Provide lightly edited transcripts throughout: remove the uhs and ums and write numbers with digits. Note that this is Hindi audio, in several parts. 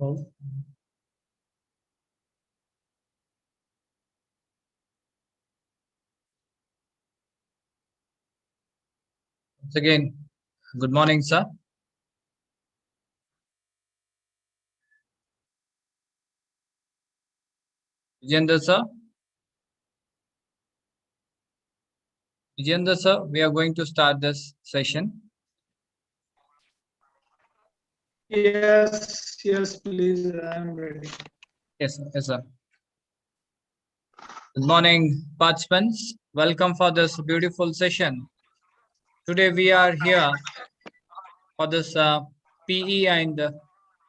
Once again, good morning, sir. Vijender, sir. Vijender, sir, we are going to start this session. Yes, please, I am ready. Yes, sir. Good morning, participants. Welcome for this beautiful session. Today we are here for this PE and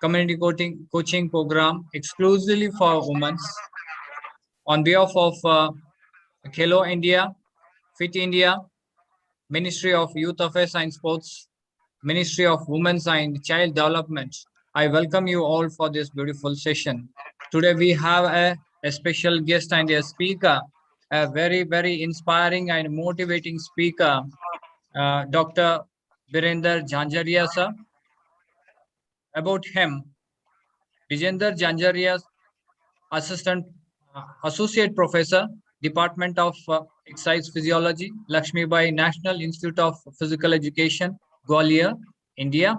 community coaching program exclusively for women. On behalf of Khelo India, Fit India, Ministry of Youth Affairs and Sports, Ministry of Women's and Child Development, I welcome you all for this beautiful session. Today we have a special guest and a speaker, a very, very inspiring and motivating speaker, Dr. Virender Jhanjharia, sir. About him, Vijender Jhanjharia, Associate Professor, Department of Exercise Physiology, Lakshmibai National Institute of Physical Education, Gwalior, India.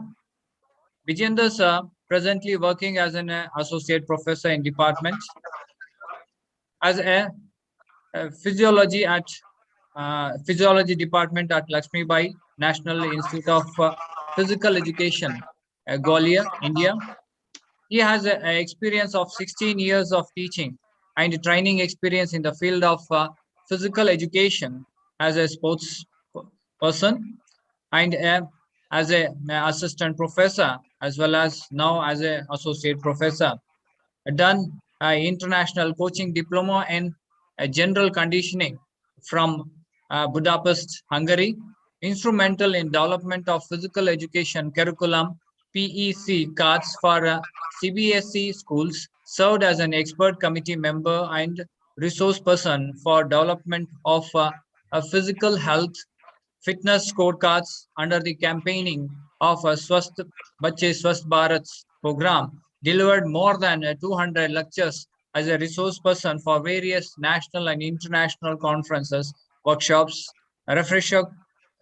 Vijender sir, presently working as an associate professor in department as a physiology at physiology department at Lakshmibai National Institute of Physical Education, Gwalior, India. He has an experience of 16 years of teaching and training experience in the field of physical education as a sports person and as a assistant professor as well as now as a associate professor. Done international coaching diploma in general conditioning from Budapest, Hungary. Instrumental in development of physical education curriculum PEC cards for CBSE schools. Served as an expert committee member and resource person for development of physical health fitness scorecards under the campaigning of a Swasth Bache Swasth Bharat program, delivered more than 200 lectures as a resource person for various national and international conferences, workshops, refresher,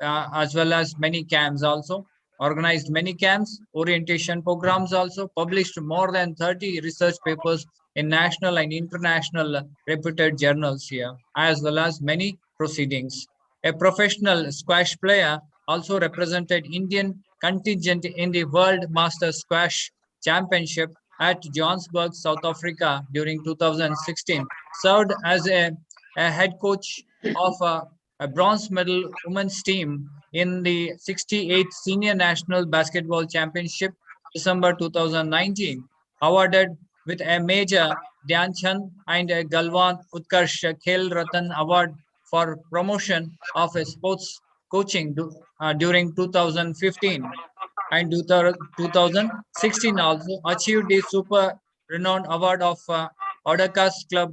as well as many camps also. Organized many camps, orientation programs also, published more than 30 research papers in national and international reputed journals here, as well as many proceedings. A professional squash player, also represented Indian contingent in the World Master Squash Championship at Johannesburg, South Africa during 2016. Served as a head coach of a bronze medal women's team in the 68th Senior National Basketball Championship, December 2019. Awarded with a Major Dhyan Chand and a Galwan Utkarsh Khel Ratan Award for promotion of a sports coaching during 2015 and 2016 also achieved the super renowned award of Odakas Club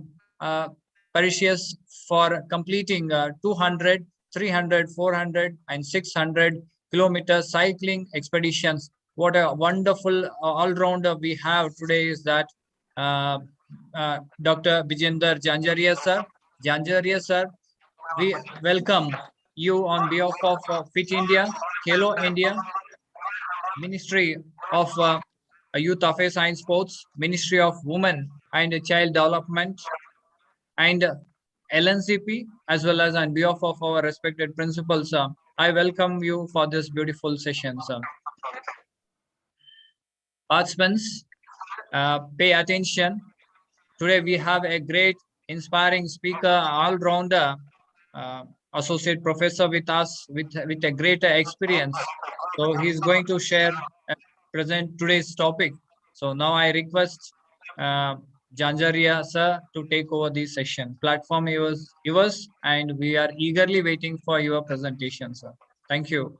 Parisius for completing 200, 300, 400 and 600 kilometer cycling expeditions. What a wonderful all-rounder we have today is that Dr. Vijender Jhanjharia sir. Jhanjharia sir, we welcome you on behalf of Fit India, Khelo India, Ministry of Youth Affairs and Sports, Ministry of Women and Child Development, and LNCP, as well as on behalf of our respected principals. I welcome you for this beautiful session, sir. Participants, pay attention. Today we have a great, inspiring speaker, all-rounder, associate professor with us with a greater experience. So he's going to share present today's topic. So now I request Jhanjharia sir to take over this session. Platform yours, and we are eagerly waiting for your presentation, sir. Thank you.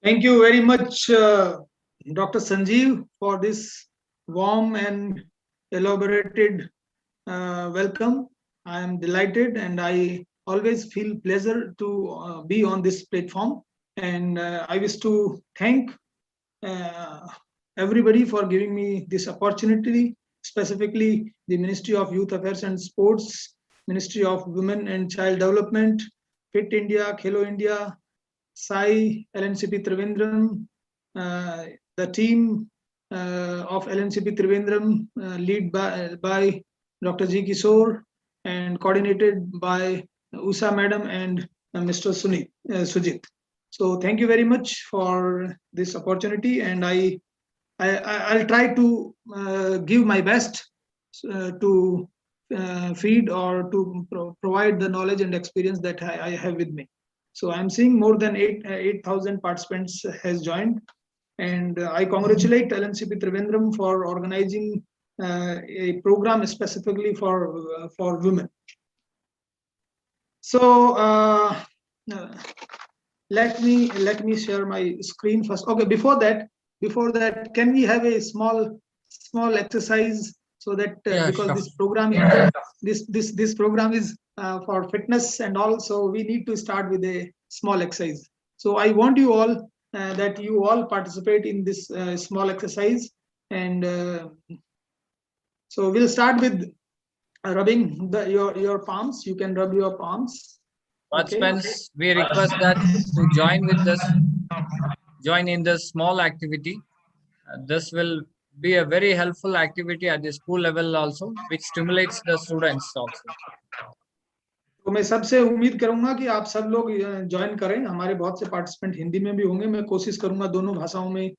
Thank you very much, Dr. Sanjeev, for this warm and elaborated welcome. I am delighted, and I always feel pleasure to be on this platform. And I wish to thank everybody for giving me this opportunity, specifically the Ministry of Youth Affairs and Sports, Ministry of Women and Child Development, Fit India, Khelo India, Sai, LNCP Trivandrum, the team of LNCP Trivandrum, lead by Dr. G. Kishore and coordinated by Usha Madam and Mr. Sujit. So thank you very much for this opportunity, and I'll try to give my best to feed or to provide the knowledge and experience that I have with me. So I'm seeing more than 8,000 participants has joined, and I congratulate LNCP Trivandrum for organizing a program specifically for women. So let me share my screen first. Okay, before that, can we have a small exercise so that because sure. this program this program is for fitness and all, so we need to start with a small exercise. So I want you all that you all participate in this small exercise, and so we'll start with rubbing your palms. You can rub your palms. Participants, we request that to join in this small activity. This will be a very helpful activity at the school level also, which stimulates the students also. तो मैं सबसे उम्मीद करूंगा कि आप सब लोग ज्वाइन करें. हमारे बहुत से पार्टिसिपेंट हिंदी में भी होंगे. मैं कोशिश करूंगा दोनों भाषाओं में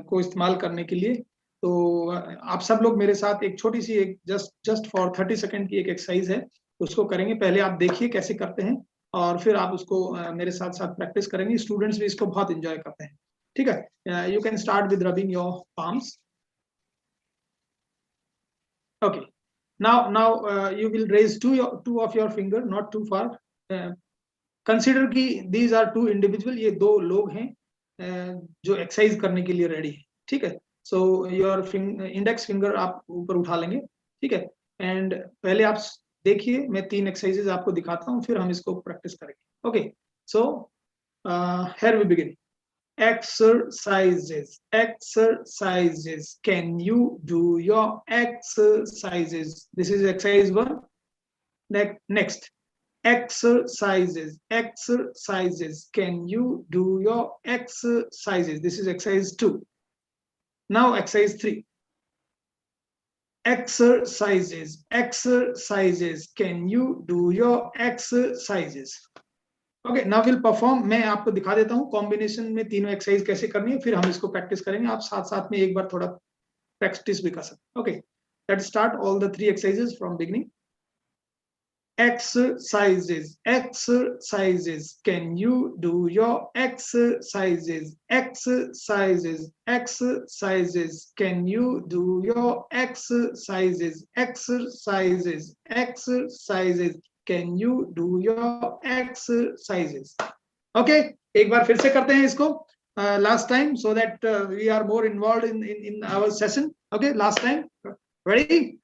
को इस्तेमाल करने के लिए. तो आप सब लोग मेरे साथ एक छोटी सी एक जस्ट फॉर 30 सेकंड की एक एक्सरसाइज है, उसको करेंगे. पहले आप देखिए कैसे करते हैं और फिर आप उसको मेरे साथ प्रैक्टिस करेंगे. स्टूडेंट्स भी इसको बहुत एंजॉय करते हैं. ठीक है. You can start with rubbing your palms. Okay. Now you will raise two of your finger, not too far. Consider कि these are two individual. ये दो लोग हैं जो एक्सरसाइज करने के लिए रेडी है. ठीक है. So your index finger आप ऊपर उठा लेंगे. ठीक है. एंड पहले आप देखिए, मैं 3 एक्सरसाइजेज आपको दिखाता हूँ, फिर हम इसको प्रैक्टिस करेंगे. Okay. So here we begin. Exercises. Can you do your exercises? This is exercise 1. Next. Exercises. Can you do your exercises? This is exercise 2. Now exercise 3. Exercises. Can you do your exercises? Okay. Now will perform. मैं आपको दिखा देता हूँ कॉम्बिनेशन में तीनों एक्सरसाइज कैसे करनी है, फिर हम इसको प्रैक्टिस करेंगे. आप साथ में एक बार थोड़ा प्रैक्टिस भी कर सकते. Okay. Let's start all the 3 exercises from beginning. Exercises. Can you do your exercises? Can you do your exercises? Can you do your exercises? Okay. एक बार फिर से करते हैं इसको last time, so that we are more involved in our session. Okay. Last time. Ready?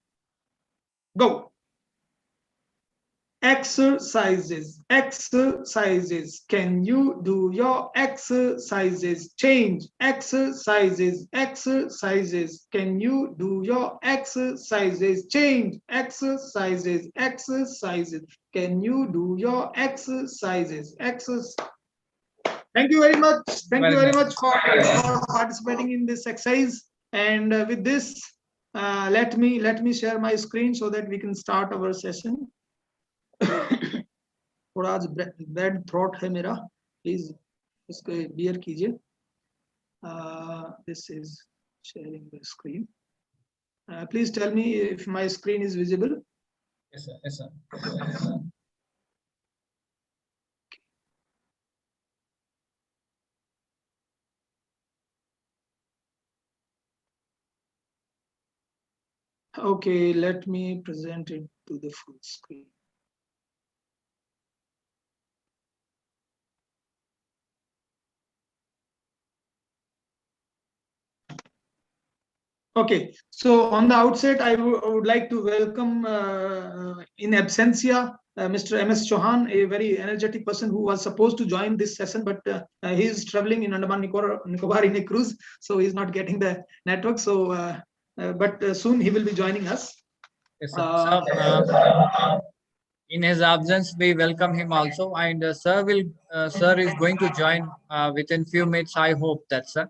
Go. Exercises. Can you do your exercises? Change. Exercises. Can you do your exercises? Change. Exercises. Can you do your exercises? Thank you very much. Thank you very much for participating in this exercise. And with this, let me share my screen so that we can start our session. थोड़ा आज बैड थ्रोट है मेरा, प्लीज इसको बियर कीजिए. This is sharing the screen. Please tell me if my screen is visible. Yes, sir. Yes, sir. Okay, let me present it to the full screen. Okay, so on the outset, I would like to welcome in absentia Mr. MS Chauhan, a very energetic person who was supposed to join this session, but he is traveling in Andaman Nicobar in a cruise, so he's not getting the network. So, but soon he will be joining us. Yes, sir. Sir, in his absence, we welcome him also, and sir is going to join within few minutes. I hope that, sir.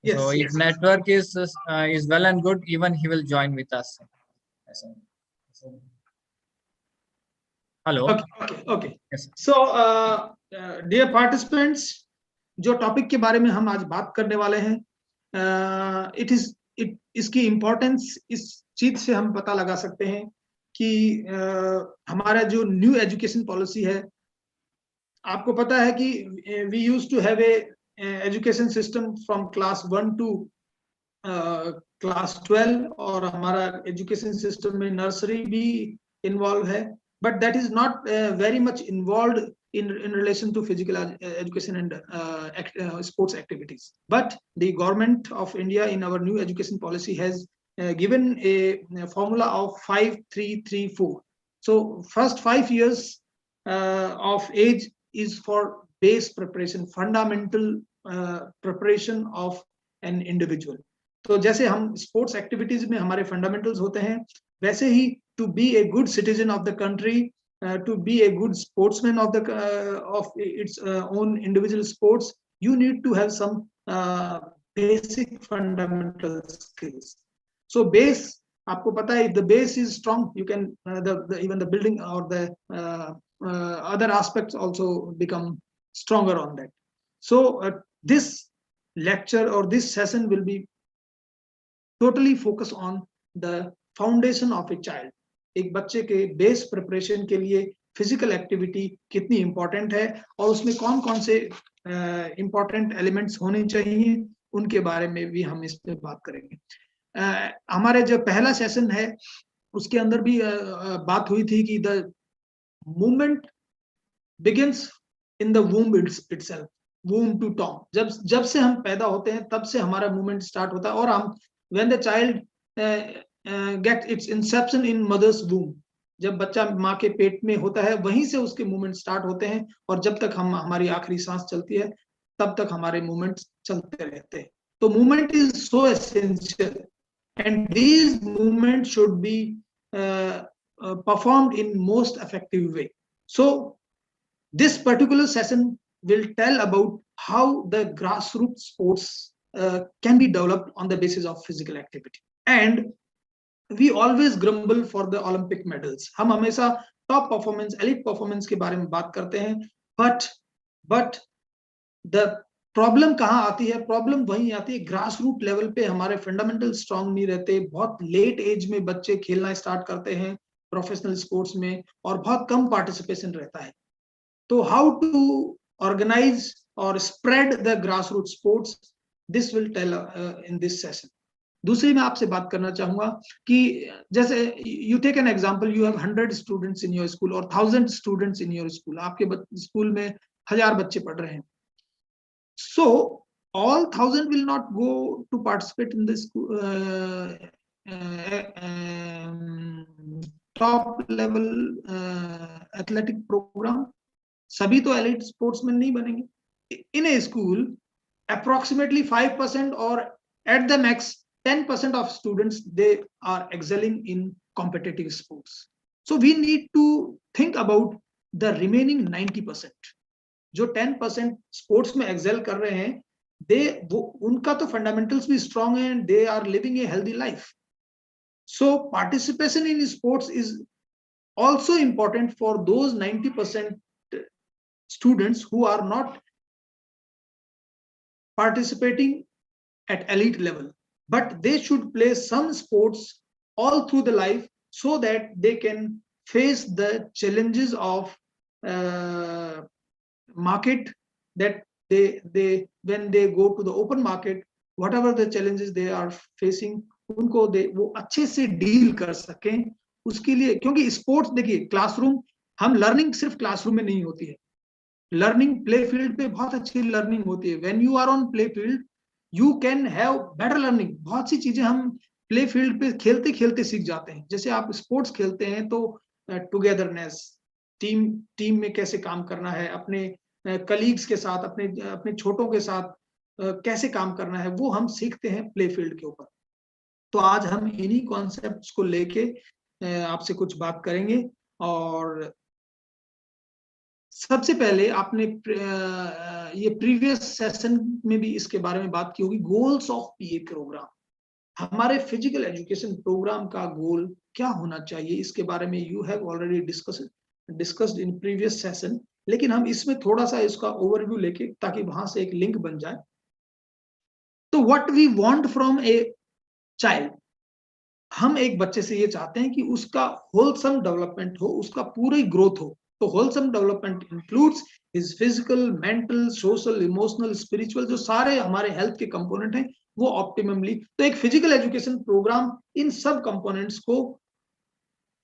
Yes. So if network is well and good, even he will join with us. Yes, sir. Hello. Okay. Yes. So, dear participants, जो टॉपिक के बारे में हम आज बात करने वाले हैं, इसकी इम्पोर्टेंस इस चीज से हम पता लगा सकते हैं कि हमारा जो न्यू एजुकेशन पॉलिसी है, आपको पता है कि we used to have a education system from class 1 to class 12, और हमारा एजुकेशन सिस्टम में नर्सरी भी इन्वॉल्व है, but that is not very much involved in relation to physical education and sports activities. But the government of India in our new education policy has given a formula of 5-3-3-4. So first 5 years of age is for base preparation, fundamental preparation of an individual. तो जैसे हम स्पोर्ट्स एक्टिविटीज में हमारे फंडामेंटल्स होते हैं, वैसे ही to be a good citizen of the country, to be a good sportsman of its own individual sports, you need to have some basic fundamental skills. So base, आपको पता है, if the base is strong, you can even the building or the other aspects also become stronger on that. So this lecture or this session will be totally focused on the foundation of a child. एक बच्चे के बेस प्रिपरेशन के लिए फिजिकल एक्टिविटी कितनी इंपॉर्टेंट है और उसमें कौन कौन से इंपॉर्टेंट एलिमेंट्स होने चाहिए, उनके बारे में भी हम इस पे बात करेंगे. हमारे जो पहला सेशन है उसके अंदर भी बात हुई थी कि the movement begins in the womb itself, womb to tomb. जब से हम पैदा होते हैं तब से हमारा मूवमेंट स्टार्ट होता है, और हम when the child get its inception in mother's womb, जब बच्चा माँ के पेट में होता है वहीं से उसके मूवमेंट स्टार्ट होते हैं, और जब तक हमारी आखिरी सांस चलती है तब तक हमारे मूवमेंट चलते रहते हैं. तो movement is so essential and these movement should be performed in most effective way. So this particular session will tell about how the grassroots sports can be developed on the basis of physical activity. And we always grumble for the Olympic medals. हम हमेशा टॉप परफॉर्मेंस, एलिट परफॉर्मेंस के बारे में बात करते हैं, बट द प्रॉब्लम कहाँ आती है? प्रॉब्लम वहीं आती है ग्रास रूट लेवल पे हमारे फंडामेंटल स्ट्रांग नहीं रहते. बहुत लेट एज में बच्चे खेलना स्टार्ट करते हैं प्रोफेशनल स्पोर्ट्स में, और बहुत कम पार्टिसिपेशन रहता है. तो हाउ टू ऑर्गेनाइज और spread the grass root sports, this will tell in this session. दूसरी मैं आपसे बात करना चाहूंगा कि जैसे you take an example, you have 100 students in your school और 1000 स्टूडेंट्स इन योर स्कूल. आपके स्कूल में 1000 बच्चे पढ़ रहे हैं. So all 1000 will not go to participate in this top level athletic programme. सभी तो एलिट स्पोर्ट्समैन नहीं बनेंगे. इन ए स्कूल अप्रोक्सीमेटली 5% और at the max 10% of students, they are excelling in competitive sports. So we need to think about the remaining 90%. जो 10% sports में excel कर रहे हैं, उनका तो fundamentals भी strong है and they are living a healthy life. So participation in sports is also important for those 90% students who are not participating at elite level. But they should play some sports all through the life so that they can face the challenges of market, that they when they go to the open market, whatever the challenges they are facing, उनको वो अच्छे से डील कर सकें. उसके लिए, क्योंकि स्पोर्ट्स देखिए, क्लासरूम, हम लर्निंग सिर्फ क्लासरूम में नहीं होती है, लर्निंग प्ले फील्ड पे बहुत अच्छी लर्निंग होती है. When you are on play field you can have better learning. बहुत सी चीजें हम प्ले फील्ड पे खेलते खेलते सीख जाते हैं. जैसे आप स्पोर्ट्स खेलते हैं तो टुगेदरनेस, टीम में कैसे काम करना है, अपने कलीग्स के साथ, अपने छोटों के साथ कैसे काम करना है, वो हम सीखते हैं प्ले फील्ड के ऊपर। तो आज हम इन्हीं कॉन्सेप्ट्स को लेके आपसे कुछ बात करेंगे। और सबसे पहले आपने ये प्रीवियस सेशन में भी इसके बारे में बात की होगी, गोल्स ऑफ पीए प्रोग्राम। हमारे फिजिकल एजुकेशन प्रोग्राम का गोल क्या होना चाहिए, इसके बारे में you have already discussed in previous session, लेकिन हम इसमें थोड़ा सा इसका ओवरव्यू लेके, ताकि वहां से एक लिंक बन जाए। तो what we want from a child, हम एक बच्चे से ये चाहते हैं कि उसका होलसम डेवलपमेंट हो, उसका पूरी ग्रोथ हो। तो wholesome development includes his physical, mental, social, emotional, spiritual, जो सारे हमारे हेल्थ के कंपोनेंट हैं वो ऑप्टिममली। तो एक फिजिकल एजुकेशन प्रोग्राम इन सब कंपोनेंट्स को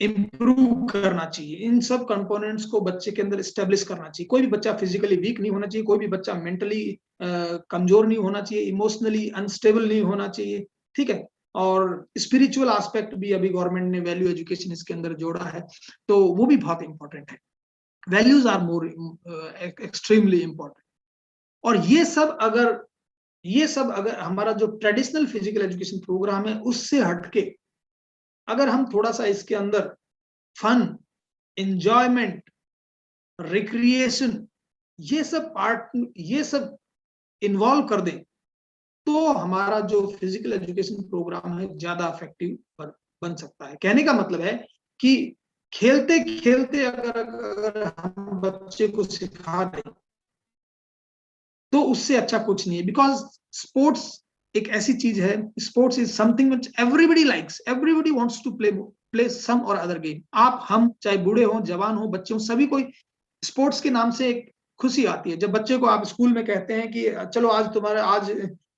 इंप्रूव करना चाहिए, इन सब कंपोनेंट्स को बच्चे के अंदर स्टेब्लिश करना चाहिए। कोई भी बच्चा फिजिकली वीक नहीं होना चाहिए, कोई भी बच्चा मेंटली कमजोर नहीं होना चाहिए, इमोशनली अनस्टेबल नहीं होना चाहिए, ठीक है। और स्पिरिचुअल एस्पेक्ट भी अभी गवर्नमेंट ने वैल्यू एजुकेशन इसके अंदर जोड़ा है, तो वो भी बहुत इंपॉर्टेंट है। Values are more extremely important. और ये सब अगर हमारा जो ट्रेडिशनल फिजिकल एजुकेशन प्रोग्राम है उससे हटके अगर हम थोड़ा सा इसके अंदर फन, एंजॉयमेंट, रिक्रिएशन, ये सब इन्वॉल्व कर दें, तो हमारा जो फिजिकल एजुकेशन प्रोग्राम है ज्यादा इफेक्टिव बन सकता है। कहने का मतलब है कि खेलते खेलते अगर हम बच्चे को सिखा दें तो उससे अच्छा कुछ नहीं है। बिकॉज स्पोर्ट्स एक ऐसी चीज है, sports is something which everybody likes, everybody wants to play some और अदर गेम। आप, हम, चाहे बूढ़े हो, जवान हो, बच्चे हो, सभी को स्पोर्ट्स के नाम से एक खुशी आती है। जब बच्चे को आप स्कूल में कहते हैं कि चलो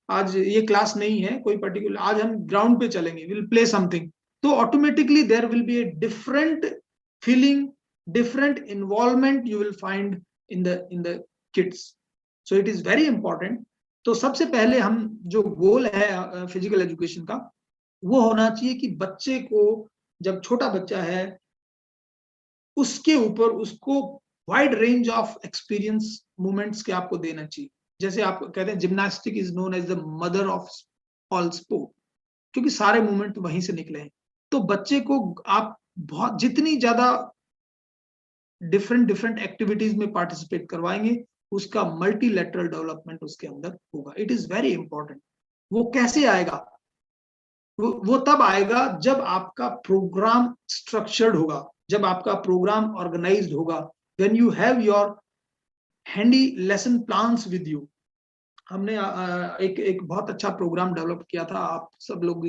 आज ये क्लास नहीं है कोई पर्टिकुलर, आज हम ग्राउंड पे चलेंगे, विल प्ले समथिंग, तो automatically there will be a different feeling, different involvement you will find in the kids. So it is very important. तो सबसे पहले हम जो गोल है फिजिकल एजुकेशन का, वो होना चाहिए कि बच्चे को, जब छोटा बच्चा है, उसके ऊपर उसको wide range of experience movements के आपको देना चाहिए। जैसे आप कहते हैं gymnastic is known as the mother of all sport, क्योंकि सारे मूवमेंट वहीं से निकले हैं। तो बच्चे को आप बहुत जितनी ज्यादा डिफरेंट एक्टिविटीज में पार्टिसिपेट करवाएंगे, उसका मल्टीलेटरल डेवलपमेंट उसके अंदर होगा। It is very important. वो कैसे आएगा? वो तब आएगा जब आपका प्रोग्राम स्ट्रक्चर्ड होगा, जब आपका प्रोग्राम ऑर्गेनाइज्ड होगा, when you have your handy lesson plans with you. हमने एक बहुत अच्छा प्रोग्राम डेवलप किया था, आप सब लोग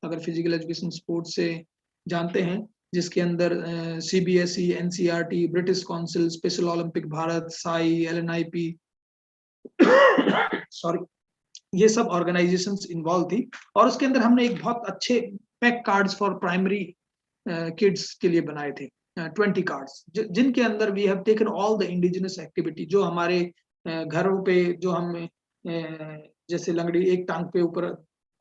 अगर फिजिकल एजुकेशन स्पोर्ट्स से जानते हैं, जिसके अंदर CBSE, NCERT, British Council, special Olympic Bharat, SAI, LNIP sorry, ये सब ऑर्गेनाइजेशंस इन्वॉल्व थी। और उसके अंदर हमने एक बहुत अच्छे pack cards for primary kids के लिए बनाए थे, 20 कार्ड्स, जिनके अंदर we have taken all the indigenous activity, जो हमारे घरों पे, जो हम जैसे लंगड़ी, एक टांग पे ऊपर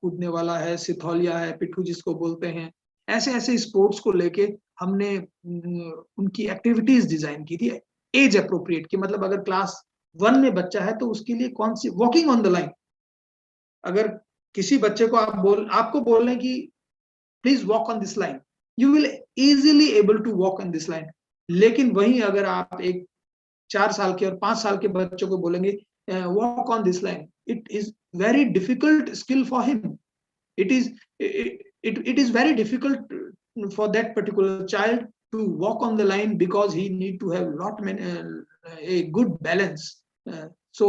कूदने वाला है, सिथौलिया है, पिट्ठू जिसको बोलते हैं, ऐसे ऐसे स्पोर्ट्स को लेके हमने उनकी एक्टिविटीज डिजाइन की थी एज अप्रोप्रिएट की। मतलब अगर क्लास 1 में बच्चा है तो उसके लिए कौन सी, वॉकिंग ऑन द लाइन, अगर किसी बच्चे को आपको बोल रहे हैं कि please walk on this line, you will easily able to walk on this line. लेकिन वहीं अगर आप एक 4 साल के और 5 साल के बच्चों को बोलेंगे walk on this line, it is very difficult skill for him. it is very difficult for that particular child to walk on the line, because he need to have a good balance. So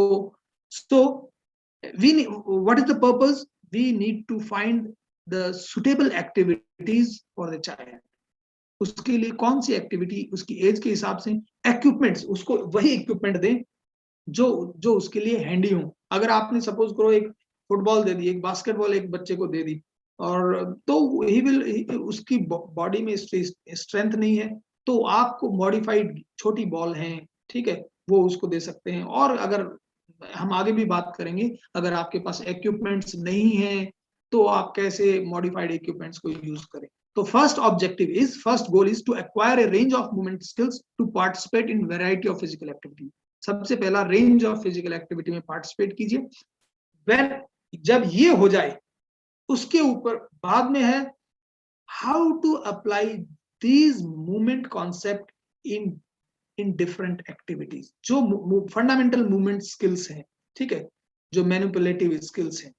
what is the purpose? We need to find the suitable activities for the child. उसके लिए कौन सी एक्टिविटी उसकी एज के हिसाब से, इक्विपमेंट्स, उसको वही इक्विपमेंट दें जो उसके लिए हैंडी हो। अगर आपने सपोज करो एक फुटबॉल दे दी, एक बास्केटबॉल एक बच्चे को दे दी, और तो उसकी बॉडी में स्ट्रेंथ नहीं है, तो आपको मॉडिफाइड छोटी बॉल है, ठीक है, वो उसको दे सकते हैं। और अगर हम आगे भी बात करेंगे, अगर आपके पास इक्विपमेंट्स नहीं है तो आप कैसे मॉडिफाइड इक्विपमेंट्स को यूज करें। तो first goal is to acquire a range of movement skills to participate in variety of physical activity. सबसे पहला रेंज ऑफ फिजिकल एक्टिविटी में पार्टिसिपेट कीजिए। वेन जब ये हो जाए उसके ऊपर बाद में है how to apply these movement concept in different activities. जो फंडामेंटल मूवमेंट स्किल्स हैं, ठीक है, जो मैनिपुलेटिव स्किल्स हैं,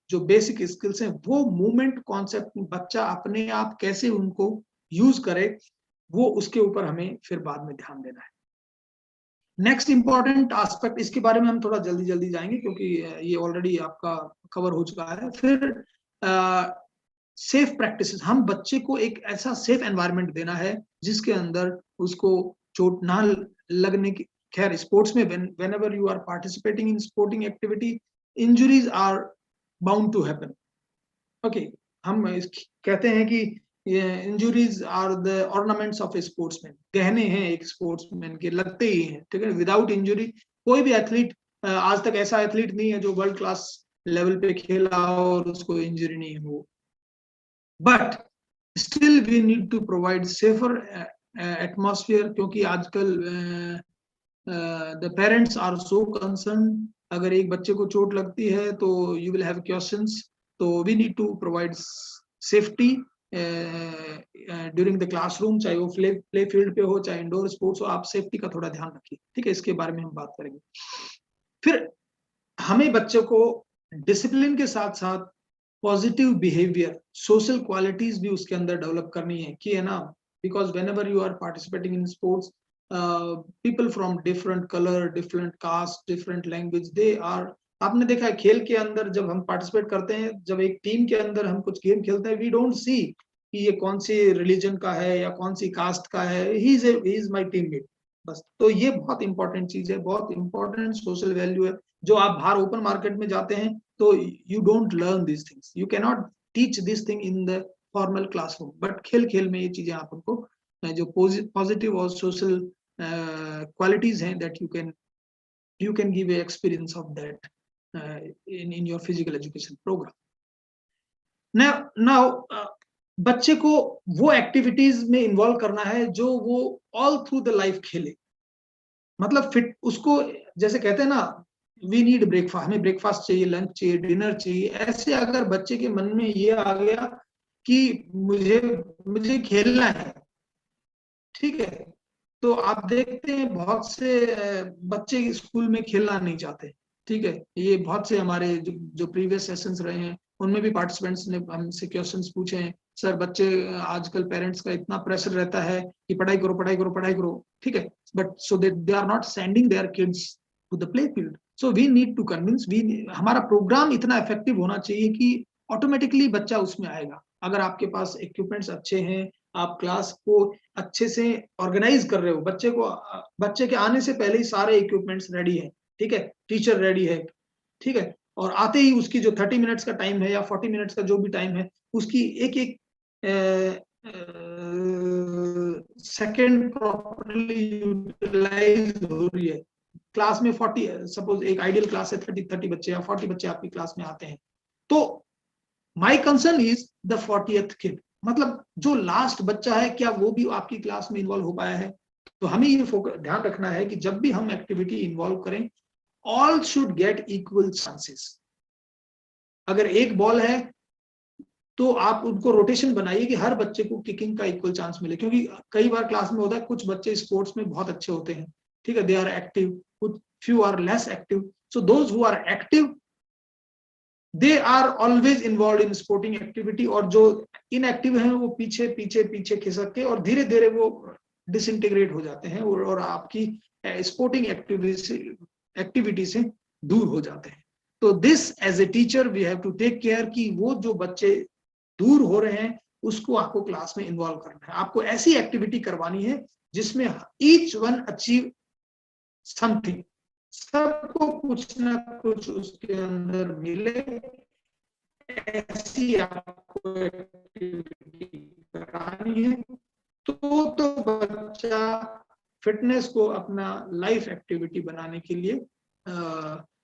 जो बेसिक स्किल्स हैं, वो मूवमेंट कॉन्सेप्ट बच्चा अपने आप कैसे उनको यूज करे, वो उसके ऊपर हमें फिर बाद में ध्यान देना है। नेक्स्ट इंपॉर्टेंट एस्पेक्ट, इसके बारे में हम थोड़ा जल्दी जल्दी जाएंगे क्योंकि ये ऑलरेडी आपका कवर हो चुका है। फिर सेफ प्रैक्टिसेस, हम बच्चे को एक ऐसा सेफ एनवायरनमेंट देना है जिसके अंदर उसको चोट ना लगने की। खैर स्पोर्ट्स में whenever you are participating in sporting activity, injuries are bound to happen. Okay, हम कहते हैं कि injuries are the ornaments of a sportsman, गहने हैं एक स्पोर्ट्समैन के, लगते ही हैं, ठीक है। विदाउट इंजुरी कोई भी एथलीट, आज तक ऐसा एथलीट नहीं है जो वर्ल्ड क्लास लेवल पे खेला और उसको इंजरी नहीं हो। But still we need to provide safer atmosphere, क्योंकि आजकल the parents are so concern, अगर एक बच्चे को चोट लगती है तो यू विल हैव क्वेश्चंस। तो we need to provide safety during the classroom, चाहे वो प्ले फील्ड पे हो चाहे इंडोर स्पोर्ट्स हो, आप सेफ्टी का थोड़ा ध्यान रखिए, ठीक है। इसके बारे में हम बात करेंगे। फिर हमें बच्चों को डिसिप्लिन के साथ साथ पॉजिटिव बिहेवियर, सोशल क्वालिटीज भी उसके अंदर डेवलप करनी है, कि है ना, because whenever you are participating in sports, people from different color, different caste, different language, they are, आपने देखा है खेल के अंदर जब हम पार्टिसिपेट करते हैं, जब एक टीम के अंदर हम कुछ गेम खेलते हैं, वी डोंट सी कि ये कौन सी रिलीजन का है या कौन सी कास्ट का है, ही इज माय टीममेट, बस। तो ये बहुत इंपॉर्टेंट चीज है, बहुत इंपॉर्टेंट सोशल वैल्यू है, जो आप बाहर ओपन मार्केट में जाते हैं तो you don't learn this things, you can not teach this thing in the formal classroom, but खेल खेल में ये चीजें आप उनको जो पॉजिटिव और सोशल qualities हैं, that you can give a experience of that in your physical education program. Now बच्चे को वो एक्टिविटीज में इन्वॉल्व करना है जो वो ऑल थ्रू द लाइफ खेले, मतलब फिट उसको, जैसे कहते हैं ना, वी नीड ब्रेकफास्ट, हमें ब्रेकफास्ट चाहिए, लंच चाहिए, डिनर चाहिए। ऐसे अगर बच्चे के मन में ये आ गया कि मुझे खेलना है, ठीक है, तो आप देखते हैं बहुत से बच्चे स्कूल में खेलना नहीं चाहते, ठीक है। ये बहुत से हमारे जो प्रीवियस सेशंस रहे हैं उनमें भी पार्टिसिपेंट्स ने हमसे क्वेश्चंस पूछे हैं, सर बच्चे आजकल पेरेंट्स का इतना प्रेशर रहता है कि पढ़ाई करो पढ़ाई करो पढ़ाई करो, ठीक है, but so they are not sending their kids to the play field. So we need to convince, हमारा प्रोग्राम इतना इफेक्टिव होना चाहिए कि ऑटोमेटिकली बच्चा उसमें आएगा। अगर आपके पास इक्विपमेंट्स अच्छे हैं, आप क्लास को अच्छे से ऑर्गेनाइज कर रहे हो, बच्चे के आने से पहले ही सारे इक्विपमेंट्स रेडी है, ठीक है, टीचर रेडी है, ठीक है, और आते ही उसकी जो 30 मिनट्स का टाइम है या 40 मिनट्स का जो भी टाइम है, उसकी एक एक सेकेंड प्रॉपर्ली यूटिलाइज हो रही है। क्लास में 40, सपोज एक आइडियल क्लास है, 30 बच्चे या 40 बच्चे आपकी क्लास में आते हैं, तो my concern is the 40th kid, मतलब जो लास्ट बच्चा है, क्या वो भी आपकी क्लास में इन्वॉल्व हो पाया है। तो हमें ये ध्यान रखना है कि जब भी हम एक्टिविटी इन्वॉल्व करें, all should get equal chances. अगर एक बॉल है तो आप उनको रोटेशन बनाइए कि हर बच्चे को किकिंग का इक्वल चांस मिले, क्योंकि कई बार क्लास में होता है कुछ बच्चे स्पोर्ट्स में बहुत अच्छे होते हैं, ठीक है, दे आर एक्टिव, कुछ few are less active. So those who are active, they are always involved in sporting activity, और जो इनएक्टिव हैं वो पीछे पीछे पीछे खिसक के और धीरे धीरे वो डिसइंटीग्रेट हो जाते हैं और आपकी स्पोर्टिंग एक्टिविटी से दूर हो जाते हैं। तो this as a teacher we have to take care कि वो जो बच्चे दूर हो रहे हैं उसको आपको क्लास में इन्वॉल्व करना है। आपको ऐसी एक्टिविटी करवानी है जिसमें ईच वन अचीव समथिंग, सबको कुछ ना कुछ उसके अंदर मिले, ऐसी आपको एक्टिविटी करानी है। तो बच्चा फिटनेस को अपना लाइफ एक्टिविटी बनाने के लिए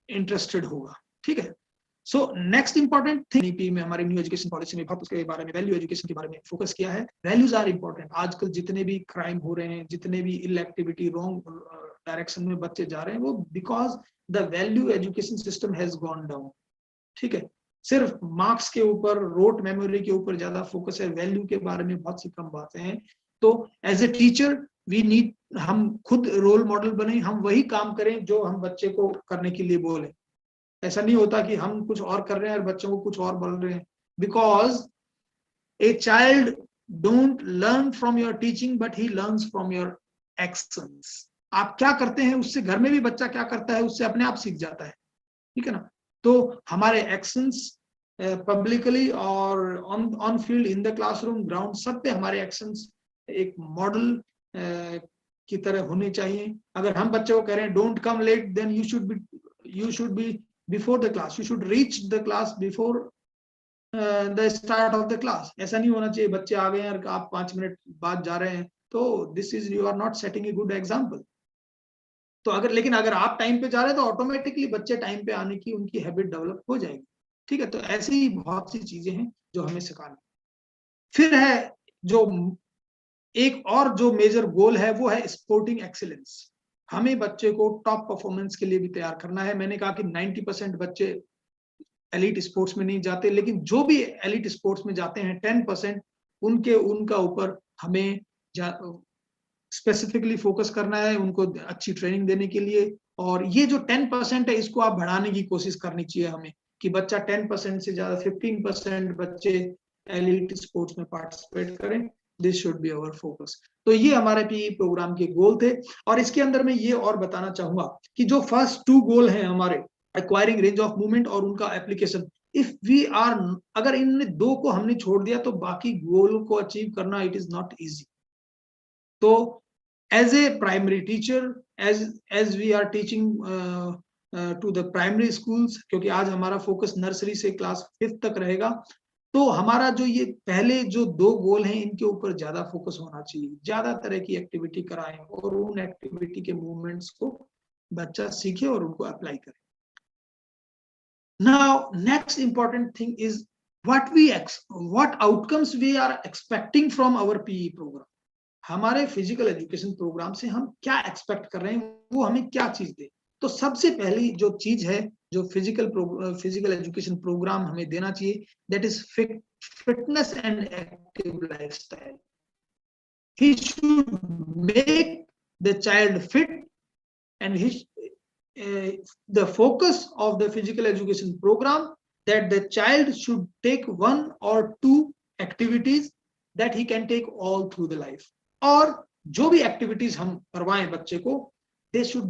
इंटरेस्टेड होगा, ठीक है। सो नेक्स्ट इंपॉर्टेंट थिंग में हमारे न्यू एजुकेशन पॉलिसी में बहुत उसके बारे में, वैल्यू एजुकेशन के बारे में फोकस किया है। Values are important. आजकल जितने भी क्राइम हो रहे हैं, जितने भी इल एक्टिविटी, रॉन्ग डायरेक्शन में बच्चे जा रहे हैं, वो because the value education system has gone down. ठीक है, सिर्फ मार्क्स के ऊपर, रोट मेमोरी के ऊपर ज्यादा फोकस है, वैल्यू के बारे में बहुत सी कम बातें हैं। तो as a teacher we need, हम खुद रोल मॉडल बने, हम वही काम करें जो हम बच्चे को करने के लिए बोले। ऐसा नहीं होता कि हम कुछ और कर रहे हैं और बच्चों को कुछ और बोल रहे हैं, because a child don't learn from your teaching but he learns from your actions. आप क्या करते हैं उससे, घर में भी बच्चा क्या करता है उससे अपने आप सीख जाता है। ठीक है ना। तो हमारे एक्शंस पब्लिकली और on field, in the classroom, ground, सब पे हमारे एक्शंस एक मॉडल की तरह होने चाहिए। अगर हम बच्चे को कह रहे हैं don't come late, then you should be before the class, you should reach the class before the start of the class. ऐसा नहीं होना चाहिए बच्चे आ गए हैं और आप 5 मिनट बाद जा रहे हैं, तो this is, you are not setting a good example. तो अगर आप टाइम पे जा रहे हैं तो ऑटोमेटिकली बच्चे टाइम पे आने की उनकी हैबिट डेवलप हो जाएगी। ठीक है, तो ऐसी ही बहुत सी चीजें हैं जो हमें सिखानी। फिर है जो एक और जो मेजर गोल है, वो है स्पोर्टिंग एक्सीलेंस। हमें बच्चे को टॉप परफॉर्मेंस के लिए भी तैयार करना है। मैंने कहा कि 90% बच्चे एलिट स्पोर्ट्स में नहीं जाते, लेकिन जो भी एलिट स्पोर्ट्स में जाते हैं 10% उनका ऊपर हमें स्पेसिफिकली फोकस करना है, उनको अच्छी ट्रेनिंग देने के लिए। और ये जो 10% है, इसको आप बढ़ाने की कोशिश करनी चाहिए हमें, कि बच्चा 10% से ज्यादा 15% बच्चे एलिट स्पोर्ट्स में पार्टिसिपेट करें। This should be our focus. तो ये हमारे पीई प्रोग्राम के गोल थे। और इसके अंदर मैं ये और बताना चाहूंगा कि जो फर्स्ट 2 गोल हैं हमारे, एक्वायरिंग रेंज ऑफ मूवमेंट और उनका एप्लीकेशन, इफ वी आर, अगर इन 2 को हमने छोड़ दिया तो बाकी गोल को अचीव करना इट इज नॉट इजी। तो as a primary teacher, as we are teaching to the primary schools, क्योंकि आज हमारा फोकस नर्सरी से क्लास 5th तक रहेगा, तो हमारा जो ये पहले जो 2 गोल हैं, इनके ऊपर ज्यादा फोकस होना चाहिए। ज्यादा तरह की एक्टिविटी कराएं और उन एक्टिविटी के मूवमेंट्स को बच्चा सीखे और उनको अप्लाई करे। Now next important thing is what outcomes we are expecting from our PE program। हमारे फिजिकल एजुकेशन प्रोग्राम से हम क्या एक्सपेक्ट कर रहे हैं, वो हमें क्या चीज दे। तो सबसे पहली जो चीज है जो फिजिकल एजुकेशन प्रोग्राम हमें देना चाहिए, that is fitness and active lifestyle. He should make the child fit and the focus of the physical education program that the child should take 1 or 2 activities that he can take all through the life। और जो भी एक्टिविटीज हम करवाएं बच्चे को, दे शुड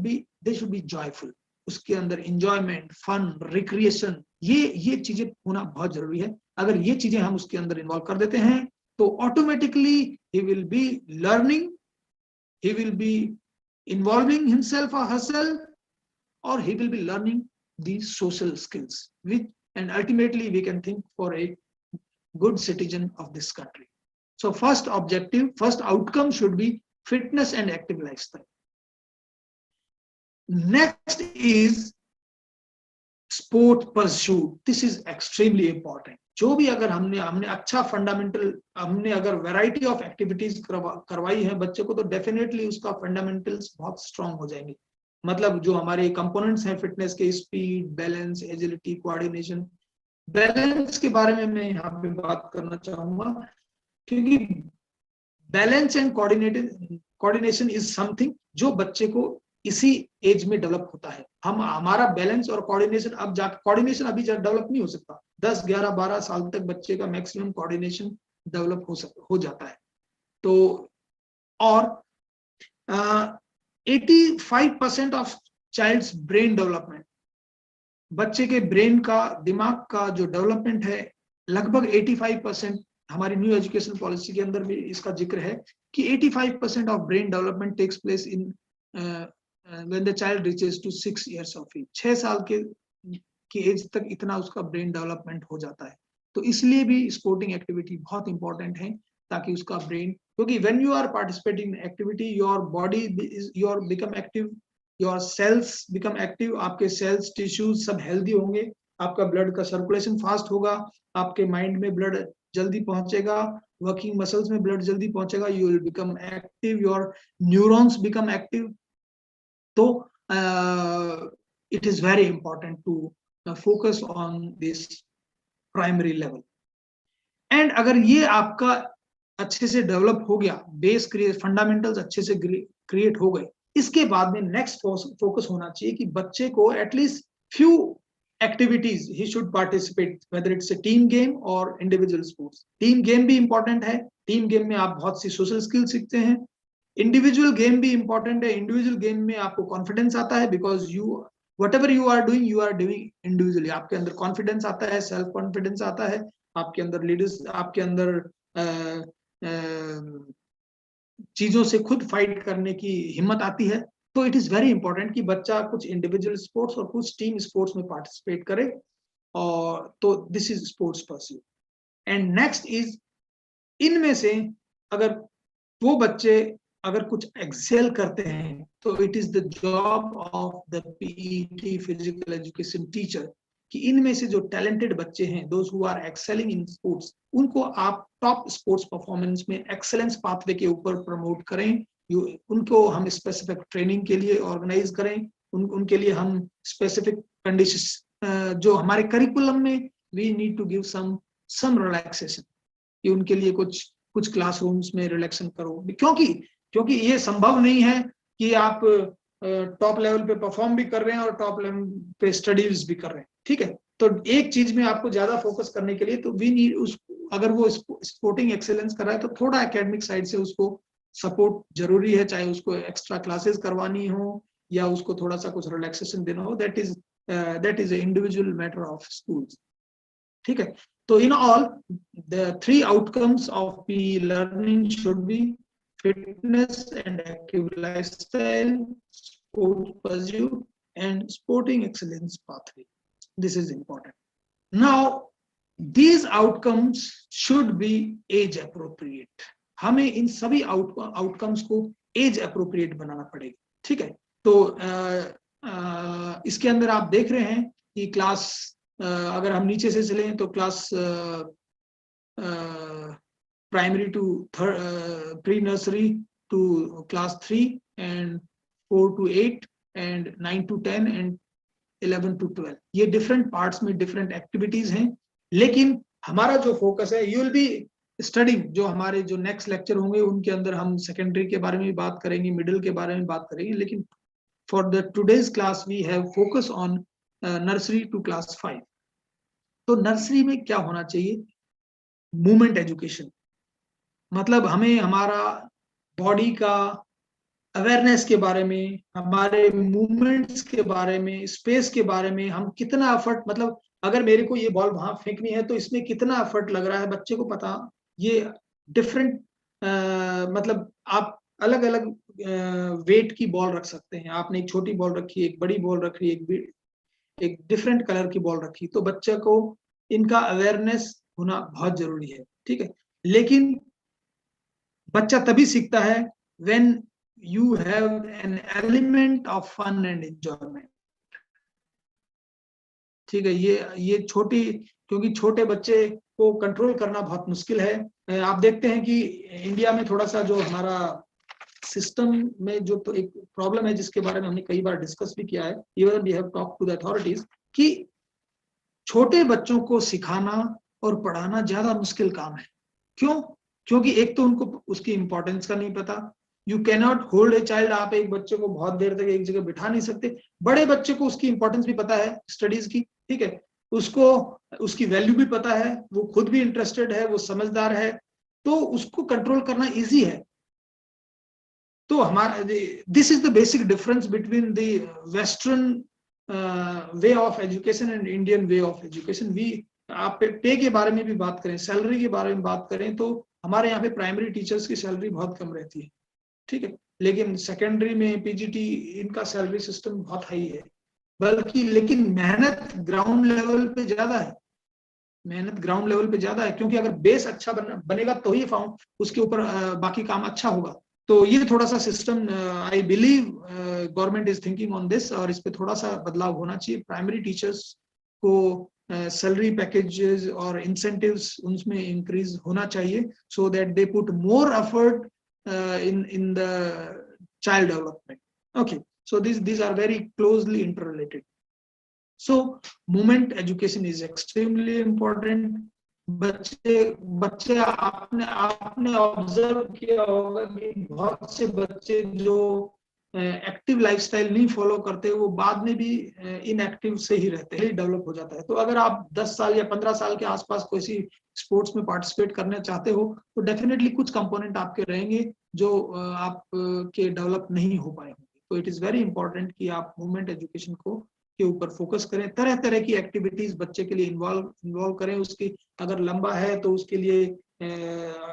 बी जॉयफुल। उसके अंदर एंजॉयमेंट, फन, रिक्रिएशन, ये चीजें होना बहुत जरूरी है। अगर ये चीजें हम उसके अंदर इन्वॉल्व कर देते हैं तो automatically he will be learning, he will be involving himself और herself, or he will be learning these social skills, which and ultimately we can think for a good citizen of this country. So first objective, first outcome should be fitness and active lifestyle. Next is sport pursuit. This is extremely important। जो भी अगर हमने अच्छा फंडामेंटल, हमने अगर वैरायटी ऑफ एक्टिविटीज करवाई है बच्चे को, तो डेफिनेटली उसका फंडामेंटल्स बहुत स्ट्रांग हो जाएंगे। मतलब जो हमारे कंपोनेंट्स हैं फिटनेस के, speed, balance, agility, coordination. Balance के बारे में मैं यहाँ पे बात करना चाहूंगा, क्योंकि balance and coordination is something जो बच्चे को इसी एज में डेवलप होता है। हमारा बैलेंस और कोऑर्डिनेशन कोऑर्डिनेशन अभी डेवलप नहीं हो सकता। 10, 11, 12 साल तक बच्चे का मैक्सिमम कोऑर्डिनेशन डेवलप हो जाता है। तो और 85% ऑफ चाइल्ड्स ब्रेन डेवलपमेंट, बच्चे के ब्रेन का, दिमाग का जो डेवलपमेंट है, लगभग 85%, हमारी न्यू एजुकेशन पॉलिसी के अंदर भी इसका जिक्र है कि 85% of brain development takes place in when the child reaches to 6 years of age. 6 साल की एज तक इतना उसका ब्रेन डेवलपमेंट हो जाता है। तो इसलिए भी स्पोर्टिंग एक्टिविटी बहुत इंपॉर्टेंट है, ताकि उसका ब्रेन, क्योंकि when you are participating in activity, your body is become active, your cells become active, आपके cells, tissues सब healthy होंगे, आपका ब्लड का सर्कुलेशन फास्ट होगा, आपके माइंड में ब्लड जल्दी पहुंचेगा, वर्किंग मसल्स में ब्लड जल्दी पहुंचेगा, you will become active, your neurons become active. तो it is very important to focus on this primary level. And अगर ये आपका अच्छे से डेवलप हो गया, बेस क्रिएट, फंडामेंटल्स अच्छे से क्रिएट हो गए, इसके बाद में नेक्स्ट फोकस होना चाहिए कि बच्चे को at least few activities he should participate, whether it's a team game और इंडिविजुअल स्पोर्ट्स। टीम गेम भी इंपॉर्टेंट है, टीम गेम में आप बहुत सी सोशल स्किल सीखते हैं। इंडिविजुअल गेम भी इंपॉर्टेंट है, इंडिविजुअल गेम में आपको कॉन्फिडेंस आता है, because you whatever you are doing individually, आपके अंदर कॉन्फिडेंस आता है, सेल्फ कॉन्फिडेंस आता है, आपके अंदर लीडर्स, आपके अंदर चीजों से खुद फाइट करने की हिम्मत आती है। तो इट इज वेरी इंपॉर्टेंट कि बच्चा कुछ इंडिविजुअल स्पोर्ट्स और कुछ टीम स्पोर्ट्स में पार्टिसिपेट करे, और तो this is sports pursuit. And next is, इनमें से अगर वो बच्चे अगर कुछ एक्सेल करते हैं तो it is the job of the PET physical education teacher कि इनमें से जो टैलेंटेड बच्चे हैं, those who are excelling in sports, उनको आप टॉप स्पोर्ट्स परफॉर्मेंस में एक्सेलेंस पाथवे के ऊपर प्रमोट करें। उनको हम स्पेसिफिक ट्रेनिंग के लिए ऑर्गेनाइज करें, उनके लिए हम स्पेसिफिक कंडीशन जो हमारे करिकुलम में we need to give some relaxation, कि उनके लिए कुछ क्लासरूम्स में रिलैक्सेशन करो, क्योंकि ये संभव नहीं है कि आप टॉप लेवल पे परफॉर्म भी कर रहे हैं और टॉप लेवल पे स्टडीज भी कर रहे हैं, ठीक है। तो एक चीज में आपको ज्यादा फोकस करने के लिए तो वी नीड उस, अगर वो स्पोर्टिंग एक्सेलेंस कर रहा है तो थोड़ा एकेडमिक साइड से उसको सपोर्ट जरूरी है, चाहे उसको एक्स्ट्रा क्लासेस करवानी हो या उसको थोड़ा सा कुछ रिलैक्सेशन देना हो, that is individual matter of schools, ठीक है। तो in all the 3 outcomes of P learning should be fitness and active lifestyle, sport pursuit, and sporting excellence pathway. This is important. Now, these outcomes should be age appropriate. हमें इन सभी आउटकम्स को एज अप्रोप्रिएट बनाना पड़ेगा, ठीक है। तो इसके अंदर आप देख रहे हैं कि क्लास, अगर हम नीचे से चलें तो class primary to pre-nursery to class 3 and 4 to 8 and 9 to 10 and 11 to 12, ये different parts में different activities हैं। लेकिन हमारा जो फोकस है, you will be studying, जो हमारे जो next lecture होंगे उनके अंदर हम secondary के बारे में भी बात करेंगे, middle के बारे में बात करेंगे, लेकिन for the today's class we have focus on nursery to class 5। तो नर्सरी में क्या होना चाहिए? मूवमेंट एजुकेशन, मतलब हमें हमारा बॉडी का अवेयरनेस के बारे में, हमारे मूवमेंट्स के बारे में, स्पेस के बारे में, हम कितना एफर्ट, मतलब अगर मेरे को ये बॉल वहां फेंकनी है तो इसमें कितना एफर्ट लग रहा है, बच्चे को पता। ये डिफरेंट मतलब आप अलग अलग वेट की बॉल रख सकते हैं, आपने एक छोटी बॉल रखी, एक बड़ी बॉल रखी, एक डिफरेंट कलर की बॉल रखी, तो बच्चे को इनका अवेयरनेस होना बहुत जरूरी है, ठीक है। लेकिन बच्चा तभी सीखता है when you have an element of fun and enjoyment, ठीक है। ये छोटी, क्योंकि छोटे बच्चे को कंट्रोल करना बहुत मुश्किल है। आप देखते हैं कि इंडिया में थोड़ा सा जो हमारा सिस्टम में जो तो एक प्रॉब्लम है, जिसके बारे में हमने कई बार डिस्कस भी किया है, even we have talked to the authorities, कि छोटे बच्चों को सिखाना और पढ़ाना ज्यादा मुश्किल काम है। क्यों? क्योंकि एक तो उनको उसकी इंपॉर्टेंस का नहीं पता। You can not hold a child, आप एक बच्चे को बहुत देर तक एक जगह बिठा नहीं सकते। बड़े बच्चे को उसकी इंपॉर्टेंस भी पता है स्टडीज की, ठीक है, उसको उसकी वैल्यू भी पता है, वो खुद भी इंटरेस्टेड है, वो समझदार है, तो उसको कंट्रोल करना इजी है। तो हमारा this is the basic difference between the western way of education and Indian way of education. आप पे के बारे में भी बात करें, सैलरी के बारे में बात करें, तो हमारे यहाँ पे प्राइमरी टीचर्स की सैलरी बहुत कम रहती है, ठीक है, लेकिन सेकेंडरी में पीजीटी इनका सैलरी सिस्टम बहुत हाई है, बल्कि लेकिन मेहनत ग्राउंड लेवल पे ज्यादा है, मेहनत ग्राउंड लेवल पे ज्यादा है, क्योंकि अगर बेस अच्छा बनेगा तो ही उसके ऊपर बाकी काम अच्छा होगा। तो ये थोड़ा सा system, I believe government is thinking on this, और इस पे थोड़ा सा बदलाव होना चाहिए। प्राइमरी टीचर्स को सैलरी पैकेजेस और इंसेंटिव्स उनमें इंक्रीज होना चाहिए, so that they put more effort in the child development. Okay, so these are very closely interrelated. So movement education is extremely important. बच्चे आपने ऑब्जर्व किया होगा कि बहुत से बच्चे जो एक्टिव लाइफस्टाइल नहीं फॉलो करते, वो बाद में भी इनएक्टिव से ही रहते हैं, डेवलप हो जाता है। तो अगर आप 10 साल या 15 साल के आसपास कोई सी स्पोर्ट्स में पार्टिसिपेट करना चाहते हो, तो डेफिनेटली कुछ कंपोनेंट आपके रहेंगे जो आप के डेवलप नहीं हो पाए होंगे। तो इट इज वेरी इंपॉर्टेंट कि आप मूवमेंट एजुकेशन को के ऊपर फोकस करें, तरह तरह की एक्टिविटीज बच्चे के लिए इन्वॉल्व करें। उसकी अगर लंबा है तो उसके लिए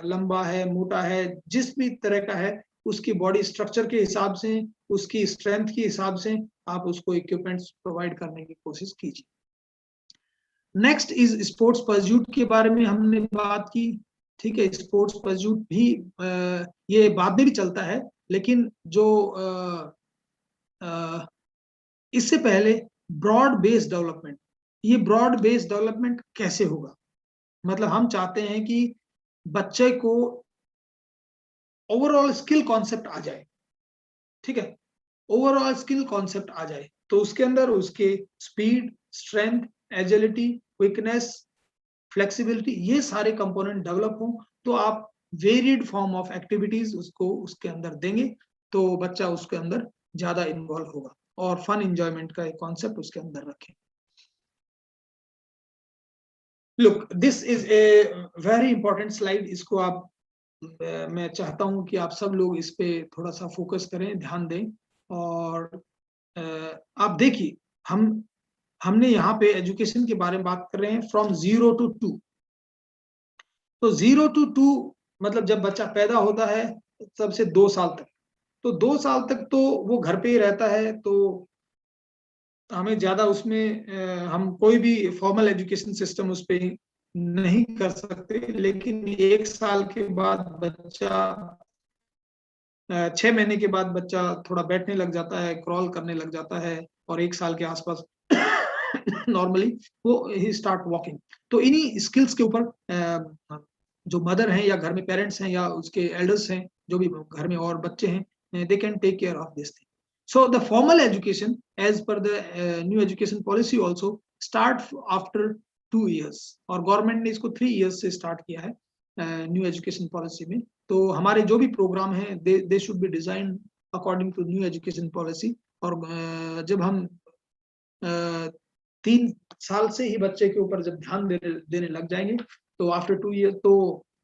लंबा है, मोटा है, जिस भी तरह का है, उसकी बॉडी स्ट्रक्चर के हिसाब से, उसकी स्ट्रेंथ के हिसाब से आप उसको इक्विपमेंट्स प्रोवाइड करने की कोशिश कीजिए। नेक्स्ट इज स्पोर्ट्स परस्यूट के बारे में हमने बात की। ठीक है, स्पोर्ट्स परस्यूट भी ये बाद में भी चलता है, लेकिन जो इससे पहले ब्रॉड बेस्ड डेवलपमेंट, ये ब्रॉड बेस्ड डेवलपमेंट कैसे होगा? मतलब हम चाहते हैं कि बच्चे को ओवरऑल स्किल कॉन्सेप्ट आ जाए। ठीक है, ओवरऑल स्किल कॉन्सेप्ट आ जाए, तो उसके अंदर उसके speed, strength, agility, quickness, flexibility, ये सारे कंपोनेंट डेवलप हों, तो आप वेरिड फॉर्म ऑफ एक्टिविटीज उसको उसके अंदर देंगे, तो बच्चा उसके अंदर ज्यादा इन्वॉल्व होगा, और फन एंजॉयमेंट का एक कॉन्सेप्ट उसके अंदर रखें। Look, this is a very important slide. इसको आप मैं चाहता हूं कि आप सब लोग इस पे थोड़ा सा फोकस करें, ध्यान दें। और आप देखिए, हमने यहाँ पे एजुकेशन के बारे में बात कर रहे हैं फ्रॉम 0 to 2। तो 0 to 2 मतलब जब बच्चा पैदा होता है तब से 2 साल तक, तो 2 साल तक तो वो घर पे ही रहता है, तो हमें ज्यादा उसमें हम कोई भी फॉर्मल एजुकेशन सिस्टम उस पे नहीं कर सकते। लेकिन 1 साल के बाद बच्चा 6 महीने के बाद बच्चा थोड़ा बैठने लग जाता है, क्रॉल करने लग जाता है, और 1 साल के आसपास नॉर्मली वो ही स्टार्ट वॉकिंग। तो इन्हीं स्किल्स के ऊपर जो मदर हैं या घर में पेरेंट्स हैं या उसके एल्डर्स हैं, जो भी घर में और बच्चे हैं, they can take care of this thing. So the formal education, as per the new education policy, also start after 2 years, और गवर्नमेंट ने इसको 3 years से स्टार्ट किया है न्यू एजुकेशन पॉलिसी में। तो हमारे जो भी प्रोग्राम हैं, they should be design according to new education policy. और जब हम 3 साल से ही बच्चे के ऊपर जब ध्यान देने लग जाएंगे, तो आफ्टर 2 years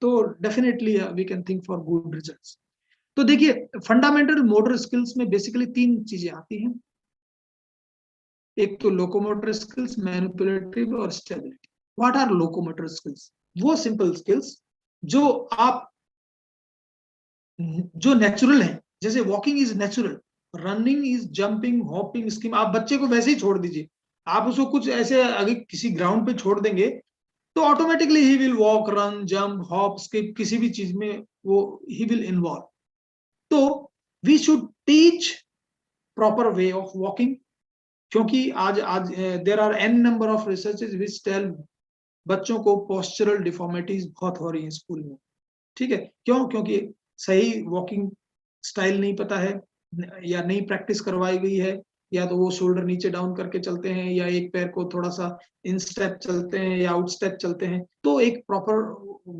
तो definitely we can think for good results. तो देखिए, फंडामेंटल मोटर स्किल्स में बेसिकली 3 चीजें आती हैं। एक तो लोकोमोटर स्किल्स, मैनिपुलेटिव और stability. What are locomotor skills? वो सिंपल स्किल्स जो नेचुरल है, जैसे walking is natural, running is, jumping, hopping, skim. आप बच्चे को वैसे ही छोड़ दीजिए, आप उसको कुछ ऐसे अगर किसी ग्राउंड पे छोड़ देंगे तो automatically he will walk, run, jump, hop, skip, किसी भी चीज में वो ही विल इन्वॉल्व। तो we should teach proper way of walking, क्योंकि आज there are an number of researches which tell बच्चों को पोस्चरल डिफॉर्मिटीज बहुत हो रही हैं स्कूल में। ठीक है, क्यों? क्योंकि सही वॉकिंग स्टाइल नहीं पता है, या नहीं प्रैक्टिस करवाई गई है, या तो वो शोल्डर नीचे डाउन करके चलते हैं, या एक पैर को थोड़ा सा इन स्टेप चलते हैं या आउट स्टेप चलते हैं। तो एक प्रॉपर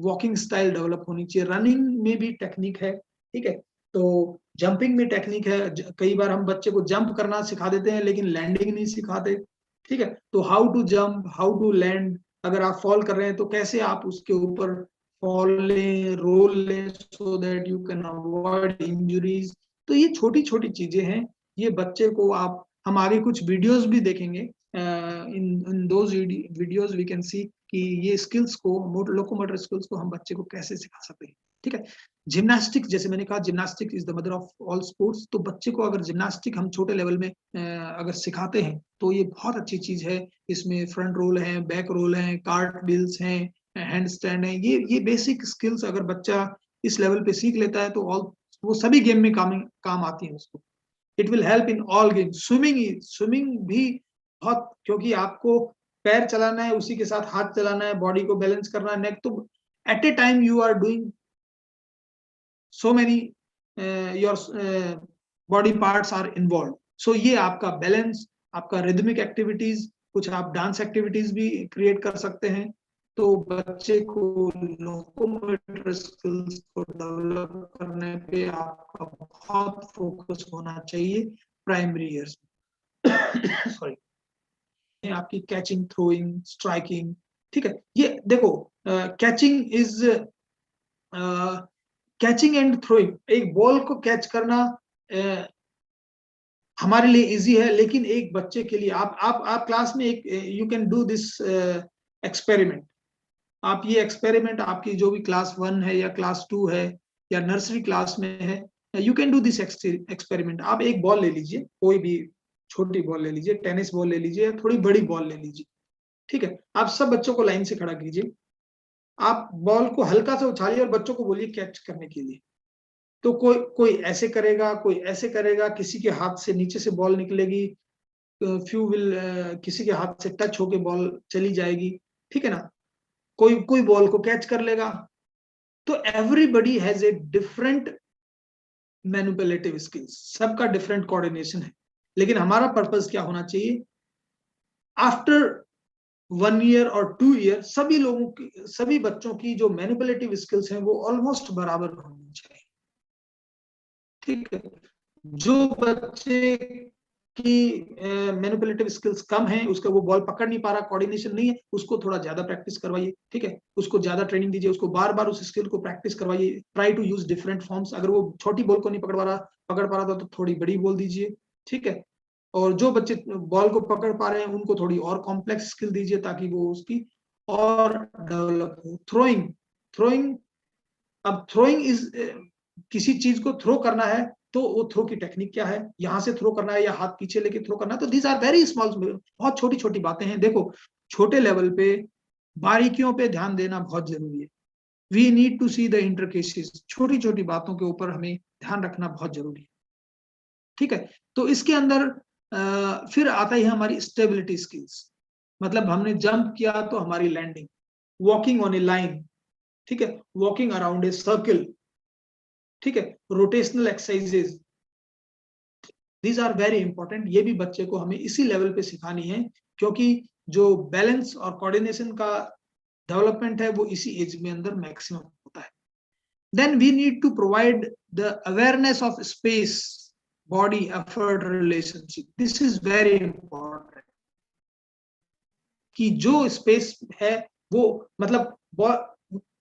वॉकिंग स्टाइल डेवलप होनी चाहिए। रनिंग में भी टेक्निक है, ठीक है, तो जंपिंग में टेक्निक है। कई बार हम बच्चे को जंप करना सिखा देते हैं लेकिन लैंडिंग नहीं सिखाते। ठीक है, तो how to jump, how to land, अगर आप फॉल कर रहे हैं तो कैसे आप उसके ऊपर फॉल लें, रोल लें, so that you can avoid injuries. तो ये छोटी छोटी चीजें हैं, ये बच्चे को हम आगे कुछ वीडियोस भी देखेंगे। In those videos we can see कि ये स्किल्स को, लोकोमोटर स्किल्स को हम बच्चे को कैसे सिखा सकते हैं। ठीक है, जिम्नास्टिक, जैसे मैंने कहा gymnastic is the mother of all sports. तो बच्चे को अगर जिम्नास्टिक हम छोटे लेवल में अगर सिखाते हैं तो ये बहुत अच्छी चीज है। इसमें फ्रंट रोल है, बैक रोल है, कार्ट बिल्स हैं, हैंड स्टैंड है। ये बेसिक स्किल्स अगर बच्चा इस लेवल पे सीख लेता है तो वो सभी गेम में काम आती है उसको। It will help in all game. Swimming भी बहुत, क्योंकि आपको पैर चलाना है, उसी के साथ हाथ चलाना है, बॉडी को बैलेंस करना है, नेक, तो at a time you are doing so many your body parts are involved. So ये आपका बैलेंस, आपका रिदमिक एक्टिविटीज, कुछ आप डांस एक्टिविटीज भी क्रिएट कर सकते हैं। तो बच्चे को लोकोमोटर स्किल्स को डेवलप करने पे आपका बहुत फोकस होना चाहिए प्राइमरी ईयर्स में। सॉरी, आपकी कैचिंग, थ्रोइंग, स्ट्राइकिंग, ठीक है। ये देखो, catching is catching and throwing, एक बॉल को कैच करना हमारे लिए इजी है, लेकिन एक बच्चे के लिए आप क्लास में एक you can do this experiment. आप ये एक्सपेरिमेंट आपकी जो भी क्लास 1 है या क्लास 2 है या नर्सरी क्लास में है, you can do this experiment. आप एक बॉल ले लीजिए, कोई भी छोटी बॉल ले लीजिए, टेनिस बॉल ले लीजिए या थोड़ी बड़ी बॉल ले लीजिए, ठीक है। आप सब बच्चों को लाइन से खड़ा कीजिए, आप बॉल को हल्का से उछालिए और बच्चों को बोलिए कैच करने के लिए। तो कोई ऐसे करेगा, कोई ऐसे करेगा, किसी के हाथ से नीचे से बॉल निकलेगी, फ्यू विल किसी के हाथ से टच होके बॉल चली जाएगी, ठीक है ना। कोई बॉल को कैच कर लेगा। तो everybody has a different manipulative skills, सबका डिफरेंट कोऑर्डिनेशन है। लेकिन हमारा पर्पस क्या होना चाहिए, आफ्टर 1 ईयर और 2 ईयर सभी लोगों की, सभी बच्चों की जो मैनिपुलेटिव स्किल्स हैं वो ऑलमोस्ट बराबर होनी चाहिए, ठीक है। जो बच्चे की मैनिपुलेटिव स्किल्स कम है, उसका वो बॉल पकड़ नहीं पा रहा, कोऑर्डिनेशन नहीं है, उसको थोड़ा ज्यादा प्रैक्टिस करवाइए, ठीक है। उसको ज्यादा ट्रेनिंग दीजिए, उसको बार बार उस स्किल को प्रैक्टिस करवाइए। Try to use different forms. अगर वो छोटी बॉल को नहीं पकड़ पा रहा था तो थोड़ी बड़ी बॉल दीजिए, ठीक है। और जो बच्चे बॉल को पकड़ पा रहे हैं उनको थोड़ी और कॉम्प्लेक्स स्किल दीजिए ताकि वो उसकी और डेवलप हो। थ्रोइंग, अब थ्रोइंग इज, किसी चीज को थ्रो करना है तो वो थ्रो की टेक्निक क्या है, यहां से थ्रो करना है या हाथ पीछे लेके थ्रो करना है, तो दीज आर वेरी स्मॉल, बहुत छोटी छोटी बातें हैं। देखो, छोटे लेवल पे बारीकियों पे ध्यान देना बहुत जरूरी है। We need to see the intricacies, छोटी छोटी बातों के ऊपर हमें ध्यान रखना बहुत जरूरी है, ठीक है। तो इसके अंदर फिर आता है हमारी स्टेबिलिटी स्किल्स, मतलब हमने जंप किया तो हमारी landing, walking on a line, ठीक है, वॉकिंग अराउंड ए सर्किल, ठीक है, rotational exercises, these are very important. ये भी बच्चे को हमें इसी लेवल पे सिखानी है, क्योंकि जो बैलेंस और कोऑर्डिनेशन का डेवलपमेंट है वो इसी एज में अंदर मैक्सिमम होता है। Then we need to provide the awareness of space, body, effort, relationship. This is very important कि जो स्पेस है वो, मतलब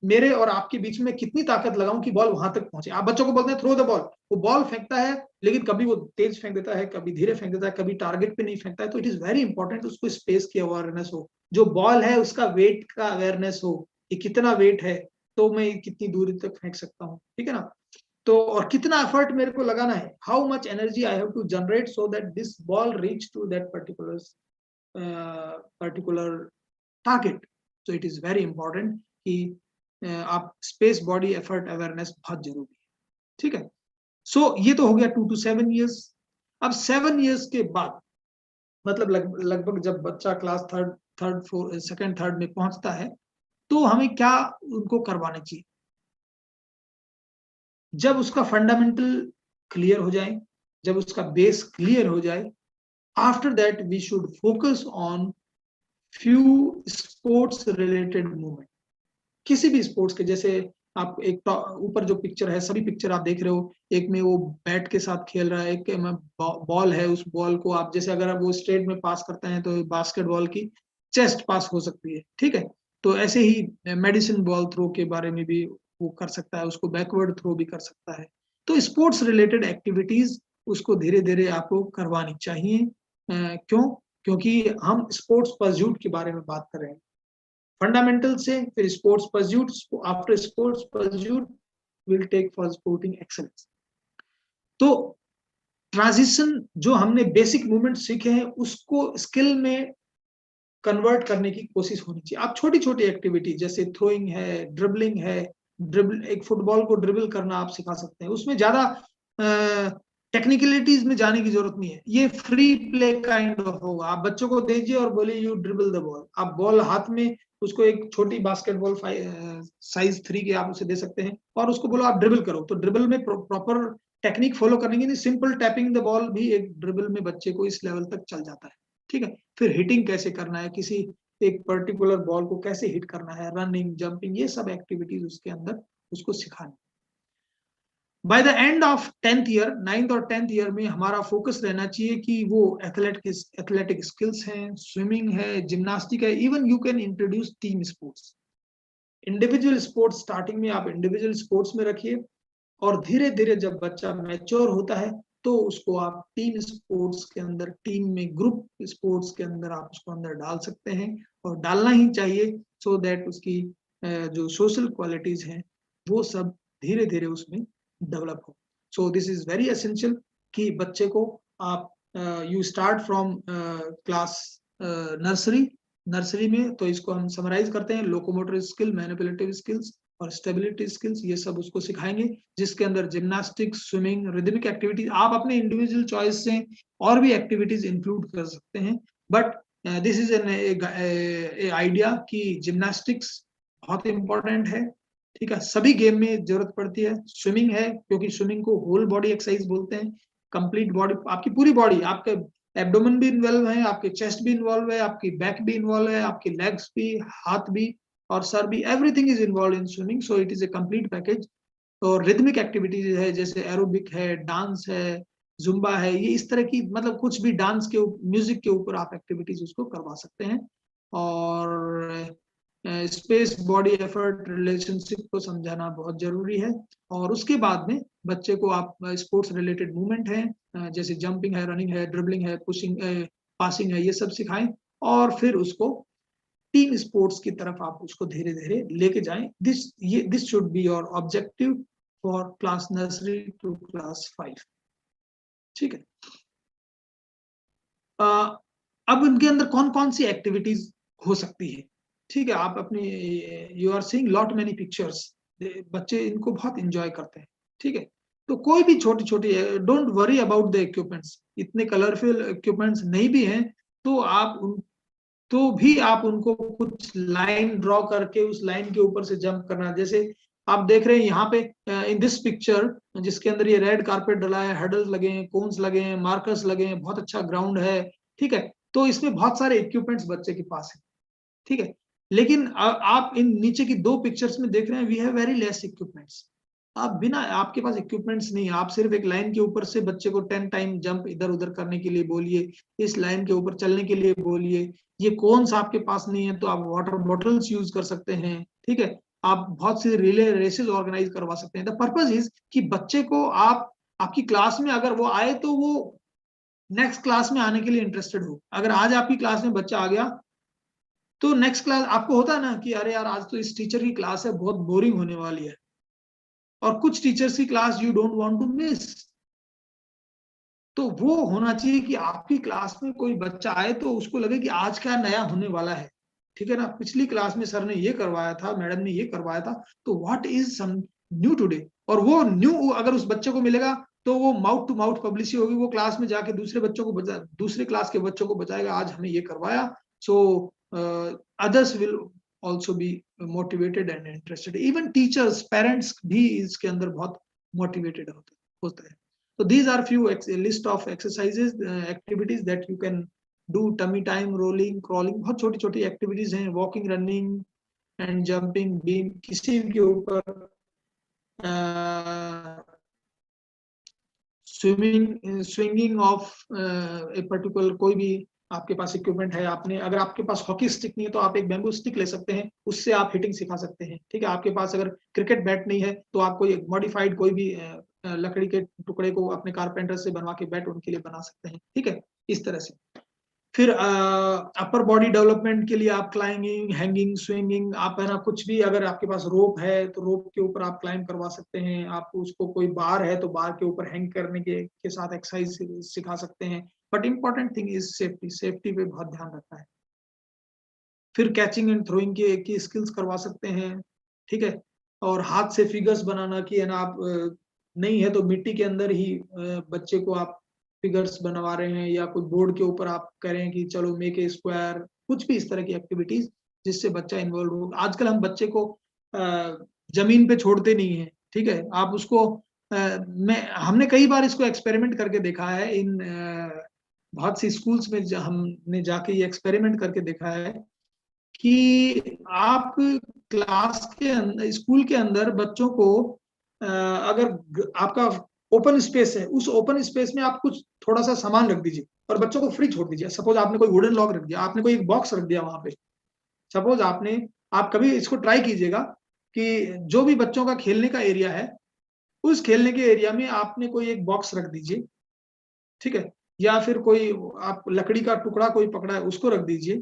मेरे और आपके बीच में कितनी ताकत लगाऊं कि बॉल वहां तक पहुंचे। आप बच्चों को बोलते हैं थ्रो द बॉल, वो बॉल फेंकता है, लेकिन कभी वो तेज फेंक देता है, कभी धीरे फेंक देता है, कभी टारगेट पे नहीं फेंकता है। तो इट इज वेरी इंपॉर्टेंट उसको स्पेस की अवेयरनेस हो, जो बॉल है उसका वेट का अवेयरनेस हो, ये कितना वेट है तो मैं कितनी दूरी तक फेंक सकता हूँ, ठीक है ना। तो और कितना एफर्ट मेरे को लगाना है, how much energy I have to generate so that this ball reach to that particular target. तो इट इज वेरी इंपॉर्टेंट कि आप स्पेस, बॉडी, एफर्ट, अवेयरनेस बहुत जरूरी है, ठीक है। सो ये तो हो गया 2 to 7 years। अब 7 years के बाद, मतलब लगभग जब बच्चा क्लास सेकंड थर्ड में पहुंचता है, तो हमें क्या उनको करवाना चाहिए, जब उसका फंडामेंटल क्लियर हो जाए, जब उसका बेस क्लियर हो जाए, after that we should focus on few sports related movement. किसी भी स्पोर्ट्स के, जैसे आप एक ऊपर जो पिक्चर है, सभी पिक्चर आप देख रहे हो, एक में वो बैट के साथ खेल रहा है, एक में बॉल है, उस बॉल को आप जैसे अगर आप वो स्ट्रेट में पास करते हैं तो बास्केटबॉल की चेस्ट पास हो सकती है, ठीक है। तो ऐसे ही मेडिसिन बॉल थ्रो के बारे में भी वो कर सकता है, उसको बैकवर्ड थ्रो भी कर सकता है। तो स्पोर्ट्स रिलेटेड एक्टिविटीज उसको धीरे धीरे आपको करवानी चाहिए। क्यों? क्योंकि हम स्पोर्ट्स परस्यूट के बारे में बात कर रहे हैं, फंडामेंटल से फिर sports pursuit, after sports pursuit will take for sporting excellence. तो ट्रांजिशन जो हमने बेसिक मूवमेंट सीखे हैं उसको स्किल में कन्वर्ट करने की कोशिश होनी चाहिए। आप छोटी छोटी एक्टिविटी जैसे थ्रोइंग है, ड्रिबलिंग है, ड्रिबल, एक फुटबॉल को ड्रिबल करना आप सिखा सकते हैं, उसमें ज्यादा टेक्निकलिटीज में जाने की जरूरत नहीं है, ये फ्री प्ले काइंड ऑफ होगा। आप बच्चों को दीजिए और बोलिए यू ड्रिबल द बॉल, आप बॉल हाथ में, उसको एक छोटी बास्केटबॉल साइज 3 की आप उसे दे सकते हैं और उसको बोलो आप ड्रिबल करो, तो ड्रिबल में प्रॉपर टेक्निक फॉलो करने की नहीं, सिंपल टैपिंग द बॉल भी एक ड्रिबल में बच्चे को इस लेवल तक चल जाता है। ठीक है, फिर हिटिंग कैसे करना है, किसी एक पर्टिकुलर बॉल को कैसे हिट करना है, रनिंग, जंपिंग, ये सब एक्टिविटीज उसके अंदर उसको सिखानी। By the end of 10th year, 9th और 10th ईयर में हमारा फोकस रहना चाहिए कि वो एथलेटिक स्किल्स हैं, स्विमिंग है, जिम्नास्टिक है, even you can introduce team sports. Individual sports starting में आप इंडिविजुअल स्पोर्ट्स में रखिए और धीरे धीरे जब बच्चा मैच्योर होता है तो उसको आप टीम स्पोर्ट्स के अंदर, टीम में, ग्रुप स्पोर्ट्स के अंदर आप उसको अंदर डाल सकते हैं और डालना ही चाहिए, सो दैट उसकी जो सोशल क्वालिटीज हैं वो सब धीरे धीरे उसमें डेवलप हो। So this is very essential कि बच्चे को आप you start from class nursery में, तो इसको हम समराइज करते हैं, लोकोमोटर स्किल, मैनिपुलेटिव स्किल्स और स्टेबिलिटी स्किल्स, ये सब उसको सिखाएंगे, जिसके अंदर जिम्नास्टिक्स, स्विमिंग, रिदमिक एक्टिविटीज, आप अपने इंडिविजुअल चॉइस से और भी एक्टिविटीज इंक्लूड कर सकते हैं, but this is an idea कि जिम्नास्टिक्स बहुत इंपॉर्टेंट है। ठीक है, सभी गेम में जरूरत पड़ती है, स्विमिंग है क्योंकि स्विमिंग को होल बॉडी एक्सरसाइज बोलते हैं, कंप्लीट बॉडी, आपकी पूरी बॉडी, आपके एब्डोमेन भी इन्वॉल्व है, आपके चेस्ट भी इन्वॉल्व है, आपकी बैक भी इन्वॉल्व है, आपकी लेग्स भी, हाथ भी और सर भी, everything is involve in swimming, so it is a complete package. और रिदमिक एक्टिविटीज है जैसे एरोबिक है, डांस है, जुम्बा है, ये इस तरह की, मतलब कुछ भी डांस के म्यूजिक के ऊपर आप एक्टिविटीज उसको करवा सकते हैं। और स्पेस बॉडी एफर्ट रिलेशनशिप को समझाना बहुत जरूरी है। और उसके बाद में बच्चे को आप स्पोर्ट्स रिलेटेड मूवमेंट है जैसे जंपिंग है, रनिंग है, ड्रिबलिंग है, पुशिंग, पासिंग है, ये सब सिखाएं और फिर उसको टीम स्पोर्ट्स की तरफ आप उसको धीरे धीरे लेके जाएं। This should be your objective for class nursery to class 5। ठीक है, अब उनके अंदर कौन कौन सी एक्टिविटीज हो सकती है। ठीक है, आप अपनी, you are seeing lot many pictures, बच्चे इनको बहुत इंजॉय करते हैं। ठीक है, तो कोई भी छोटी छोटी, don't worry about the equipments, इतने कलरफुल इक्विपमेंट्स नहीं भी हैं तो आप तो भी आप उनको कुछ लाइन ड्रॉ करके उस लाइन के ऊपर से जंप करना, जैसे आप देख रहे हैं यहाँ पे इन दिस पिक्चर, जिसके अंदर ये रेड कारपेट डला है, हर्डल्स लगे हैं, कोन्स लगे हैं, मार्कर्स लगे हैं, बहुत अच्छा ग्राउंड है। ठीक है, तो इसमें बहुत सारे इक्विपमेंट्स बच्चे के पास है। ठीक है, लेकिन आप इन नीचे की 2 पिक्चर्स में देख रहे हैं we have very less equipments. आप बिना, आपके पास इक्विपमेंट्स नहीं है, आप सिर्फ एक लाइन के ऊपर से बच्चे को 10 टाइम जंप इधर उधर करने के लिए बोलिए, इस लाइन के ऊपर चलने के लिए बोलिए, ये कोन्स आपके पास नहीं है तो आप वाटर बॉटल्स यूज कर सकते हैं। ठीक है, आप बहुत सी रिले रेसेस ऑर्गेनाइज करवा सकते हैं। द पर्पज इज कि बच्चे को आप, आपकी क्लास में अगर वो आए तो वो नेक्स्ट क्लास में आने के लिए इंटरेस्टेड हो। अगर आज आपकी क्लास में बच्चा आ गया तो नेक्स्ट क्लास आपको होता है ना कि अरे यार आज तो इस टीचर की क्लास है, बहुत बोरिंग होने वाली है, और कुछ टीचर्स की class you don't want to miss. तो वो होना चाहिए कि आपकी क्लास में कोई बच्चा आए तो उसको लगे कि आज क्या नया होने वाला है। ठीक है ना, पिछली क्लास में सर ने ये करवाया था, मैडम ने ये करवाया था, तो what is some new today. और वो न्यू अगर उस बच्चे को मिलेगा तो वो माउथ टू माउथ पब्लिसिटी होगी, वो क्लास में जाके दूसरे बच्चों को दूसरे क्लास के बच्चों को बताएगा आज हमें ये करवाया। सो others will also be motivated and interested, even teachers, parents भी इसके अंदर बहुत motivated होता है। So these are few list of exercises, activities that you can do, tummy time, rolling, crawling, बहुत छोटी छोटी activities हैं, walking, running and jumping, beam, किसी के ऊपर swinging of a particular, कोई भी आपके पास इक्विपमेंट है, आपने, अगर आपके पास हॉकी स्टिक नहीं है तो आप एक बैम्बू स्टिक ले सकते हैं, उससे आप हिटिंग सिखा सकते हैं। ठीक है, आपके पास अगर क्रिकेट बैट नहीं है तो आप कोई मॉडिफाइड कोई भी लकड़ी के टुकड़े को अपने कारपेंटर से बनवा के बैट उनके लिए बना सकते हैं। ठीक है, इस तरह से। फिर अपर बॉडी डेवलपमेंट के लिए आप क्लाइंबिंग, हैंगिंग, स्विंगिंग, आप है ना, कुछ भी, अगर आपके पास रोप है तो रोप के ऊपर आप क्लाइंब करवा सकते हैं, आप उसको, कोई बार है तो बार के ऊपर हैंग करने के साथ एक्सरसाइज सिखा सकते हैं। But important thing is safety, safety पे बहुत ध्यान रखना है। फिर कैचिंग एंड थ्रोइंग की स्किल्स करवा सकते हैं। ठीक है, और हाथ से फिगर्स बनाना, कि है ना, आप नहीं है तो मिट्टी के अंदर ही बच्चे को आप फिगर्स बनवा रहे हैं, या कुछ बोर्ड के ऊपर आप करें कि चलो मेक ए स्क्वायर, कुछ भी इस तरह की एक्टिविटीज जिससे बच्चा इन्वॉल्व हो। आजकल हम बच्चे को जमीन पे छोड़ते नहीं है, ठीक है, आप उसको हमने कई बार इसको एक्सपेरिमेंट करके देखा है इन बहुत सी स्कूल्स में हमने जाके ये एक्सपेरिमेंट करके देखा है कि आप क्लास के अंदर, स्कूल के अंदर बच्चों को अगर आपका ओपन स्पेस है, उस ओपन स्पेस में आप कुछ थोड़ा सा सामान रख दीजिए और बच्चों को फ्री छोड़ दीजिए। सपोज आपने कोई वुडन लॉक रख दिया, आपने कोई एक बॉक्स रख दिया वहां पे, सपोज आप कभी इसको ट्राई कीजिएगा कि जो भी बच्चों का खेलने का एरिया है, उस खेलने के एरिया में आपने कोई एक बॉक्स रख दीजिए, ठीक है, या फिर कोई आप लकड़ी का टुकड़ा कोई पकड़ा है उसको रख दीजिए,